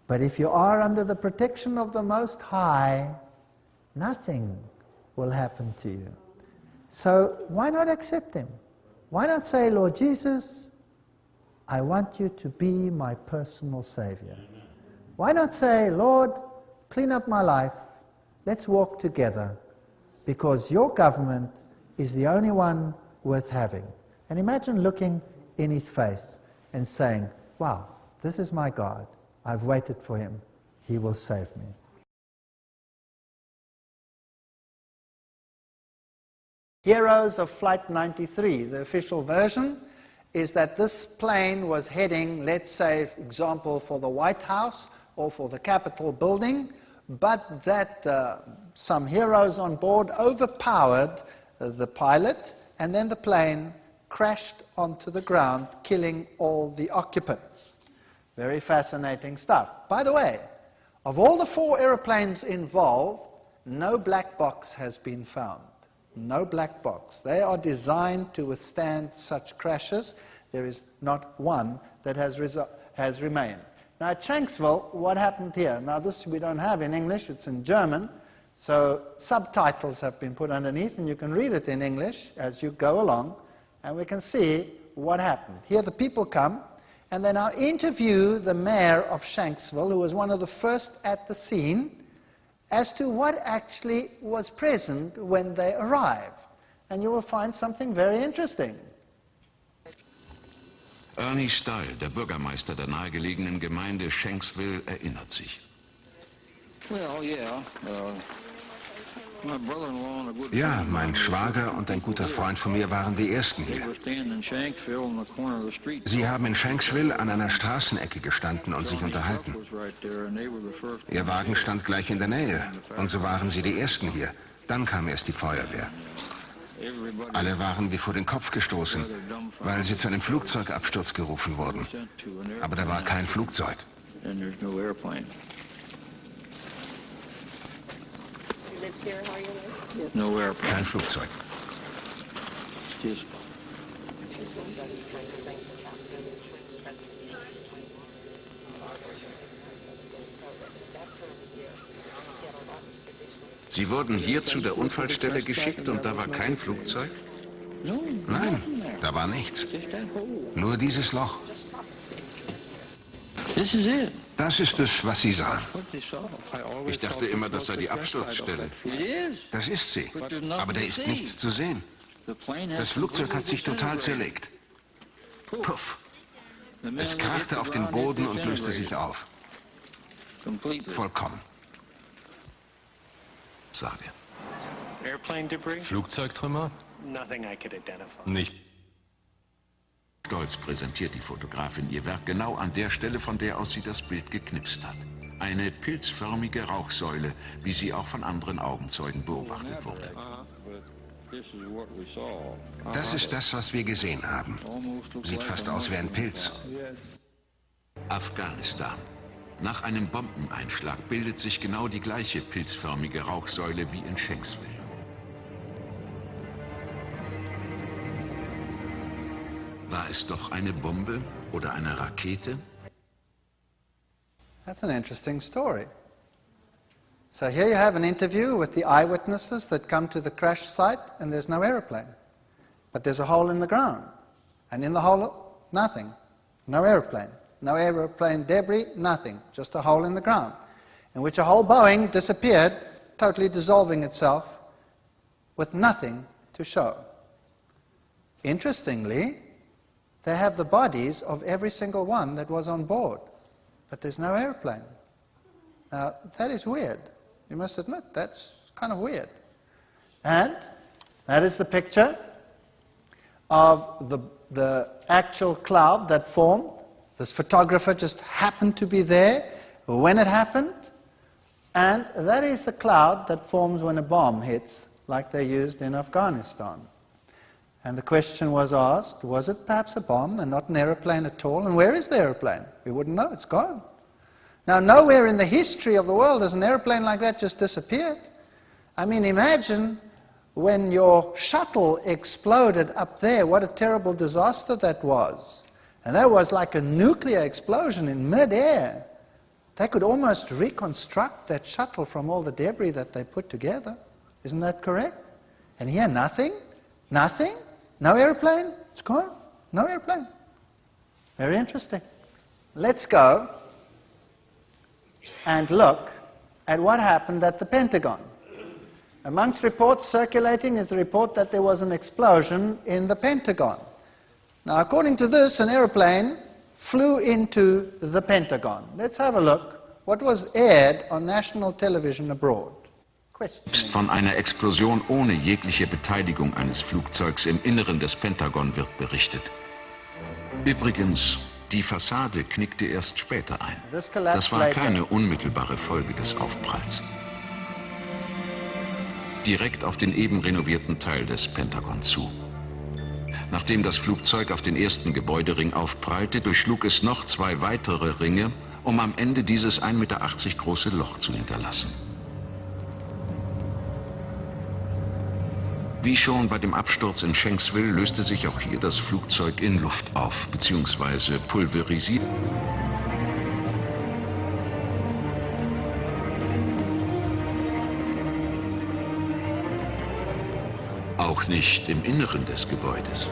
But if you are under the protection of the Most High, nothing will happen to you. So why not accept him? Why not say, Lord Jesus, I want you to be my personal Savior? Why not say, Lord, clean up my life, let's walk together, because your government is the only one worth having. And imagine looking in his face and saying, wow, this is my God. I've waited for him. He will save me. Heroes of Flight 93, the official version, is that this plane was heading, let's say, for example, for the White House or for the Capitol building, but that some heroes on board overpowered the pilot, and then the plane crashed onto the ground, killing all the occupants. Very fascinating stuff. By the way, of all the 4 airplanes involved, no black box has been found. No black box. They are designed to withstand such crashes. There is not one that has remained. Now at Shanksville, what happened here? Now this we don't have in English, it's in German, so subtitles have been put underneath, and you can read it in English as you go along, and we can see what happened. Here the people come, and they now interview the mayor of Shanksville, who was one of the first at the scene, as to what actually was present when they arrived. And you will find something very interesting. Ernie Stahl, der Bürgermeister der nahegelegenen Gemeinde Shanksville, erinnert sich. Well, yeah. Ja, mein Schwager und ein guter Freund von mir waren die Ersten hier. Sie haben in Shanksville an einer Straßenecke gestanden und sich unterhalten. Ihr Wagen stand gleich in der Nähe, und so waren sie die Ersten hier. Dann kam erst die Feuerwehr. Alle waren wie vor den Kopf gestoßen, weil sie zu einem Flugzeugabsturz gerufen wurden. Aber da war kein Flugzeug. Kein Flugzeug. Sie wurden hier zu der Unfallstelle geschickt und da war kein Flugzeug? Nein, da war nichts. Nur dieses Loch. Das ist es, was Sie sahen. Ich dachte immer, das sei die Absturzstelle. Das ist sie. Aber da ist nichts zu sehen. Das Flugzeug hat sich total zerlegt. Puff. Es krachte auf den Boden und löste sich auf. Vollkommen. Sage. Flugzeugtrümmer? Nicht. Stolz präsentiert die Fotografin ihr Werk genau an der Stelle, von der aus sie das Bild geknipst hat. Eine pilzförmige Rauchsäule, wie sie auch von anderen Augenzeugen beobachtet wurde. Das ist das, was wir gesehen haben. Sieht fast aus wie ein Pilz. Afghanistan. Nach einem Bombeneinschlag bildet sich genau die gleiche pilzförmige Rauchsäule wie in Shanksville. War es doch eine Bombe oder eine Rakete? That's an interesting story. So here you have an interview with the eyewitnesses that come to the crash site, and there's no airplane. But there's a hole in the ground. And in the hole, nothing. No airplane. No airplane debris, nothing. Just a hole in the ground, in which a whole Boeing disappeared, totally dissolving itself, with nothing to show. Interestingly, they have the bodies of every single one that was on board, but there's no airplane. Now, that is weird. You must admit, that's kind of weird. And that is the picture of the actual cloud that formed. This photographer just happened to be there when it happened. And that is the cloud that forms when a bomb hits, like they used in Afghanistan. And the question was asked, was it perhaps a bomb and not an aeroplane at all? And where is the aeroplane? We wouldn't know, it's gone. Now, nowhere in the history of the world has an airplane like that just disappeared. I mean, imagine when your shuttle exploded up there, what a terrible disaster that was. And that was like a nuclear explosion in mid-air. They could almost reconstruct that shuttle from all the debris that they put together. Isn't that correct? And here, nothing? Nothing? No airplane? It's gone. No airplane. Very interesting. Let's go and look at what happened at the Pentagon. Amongst reports circulating is the report that there was an explosion in the Pentagon. Now, according to this, an airplane flew into the Pentagon. Let's have a look what was aired on national television abroad. Von einer Explosion ohne jegliche Beteiligung eines Flugzeugs im Inneren des Pentagon wird berichtet. Übrigens, die Fassade knickte erst später ein. Das war keine unmittelbare Folge des Aufpralls. Direkt auf den eben renovierten Teil des Pentagon zu. Nachdem das Flugzeug auf den ersten Gebäudering aufprallte, durchschlug es noch 2 weitere Ringe, um am Ende dieses 1,80 Meter große Loch zu hinterlassen. Wie schon bei dem Absturz in Shanksville löste sich auch hier das Flugzeug in Luft auf, beziehungsweise pulverisiert. Auch nicht im Inneren des Gebäudes.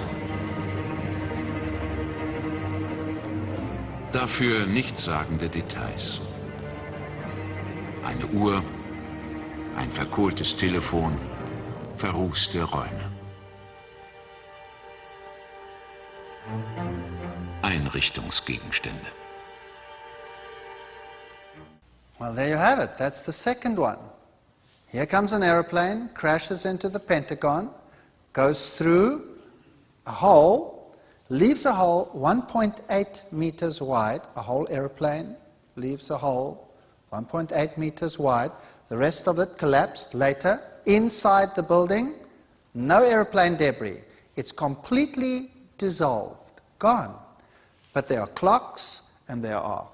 Dafür nichtssagende Details. Eine Uhr, ein verkohltes Telefon, verrußte Räume. Einrichtungsgegenstände. Well, there you have it. That's the second one. Here comes an airplane, crashes into the Pentagon, goes through a hole, leaves a hole 1.8 meters wide. A whole airplane leaves a hole 1.8 meters wide. The rest of it collapsed later. Inside the building, no airplane debris. It's completely dissolved, gone. But there are clocks and there are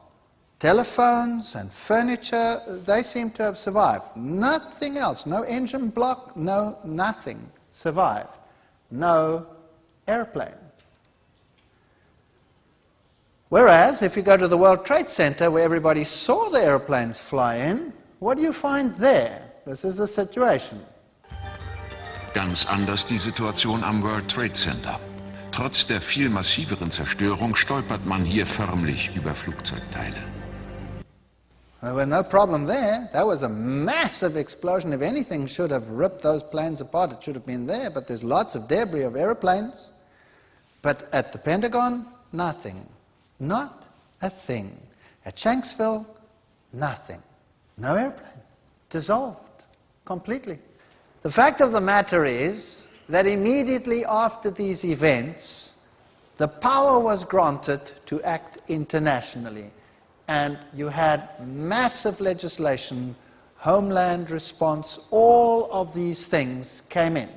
telephones and furniture. They seem to have survived. Nothing else, no engine block, no nothing survived. No airplane. Whereas, if you go to the World Trade Center, where everybody saw the airplanes fly in, what do you find there? This is the situation. Ganz anders die Situation am World Trade Center. Trotz der viel massiveren Zerstörung stolpert man hier förmlich über Flugzeugteile. There was no problem there. That was a massive explosion. If anything should have ripped those planes apart, it should have been there. But there's lots of debris of airplanes. But at the Pentagon, nothing. Not a thing. At Shanksville, nothing. No airplane. Dissolved completely. The fact of the matter is that immediately after these events, the power was granted to act internationally. And you had massive legislation, homeland response, all of these things came in.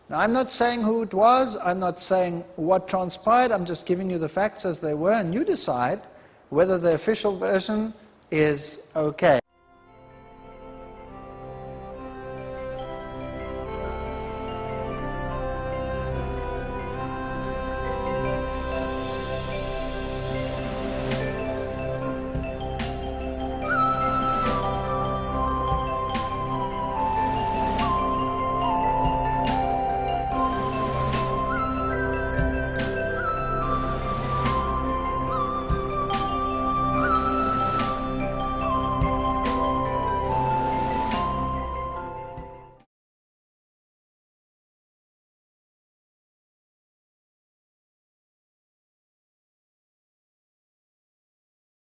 Now, I'm not saying who it was, I'm not saying what transpired, I'm just giving you the facts as they were, and you decide whether the official version is okay.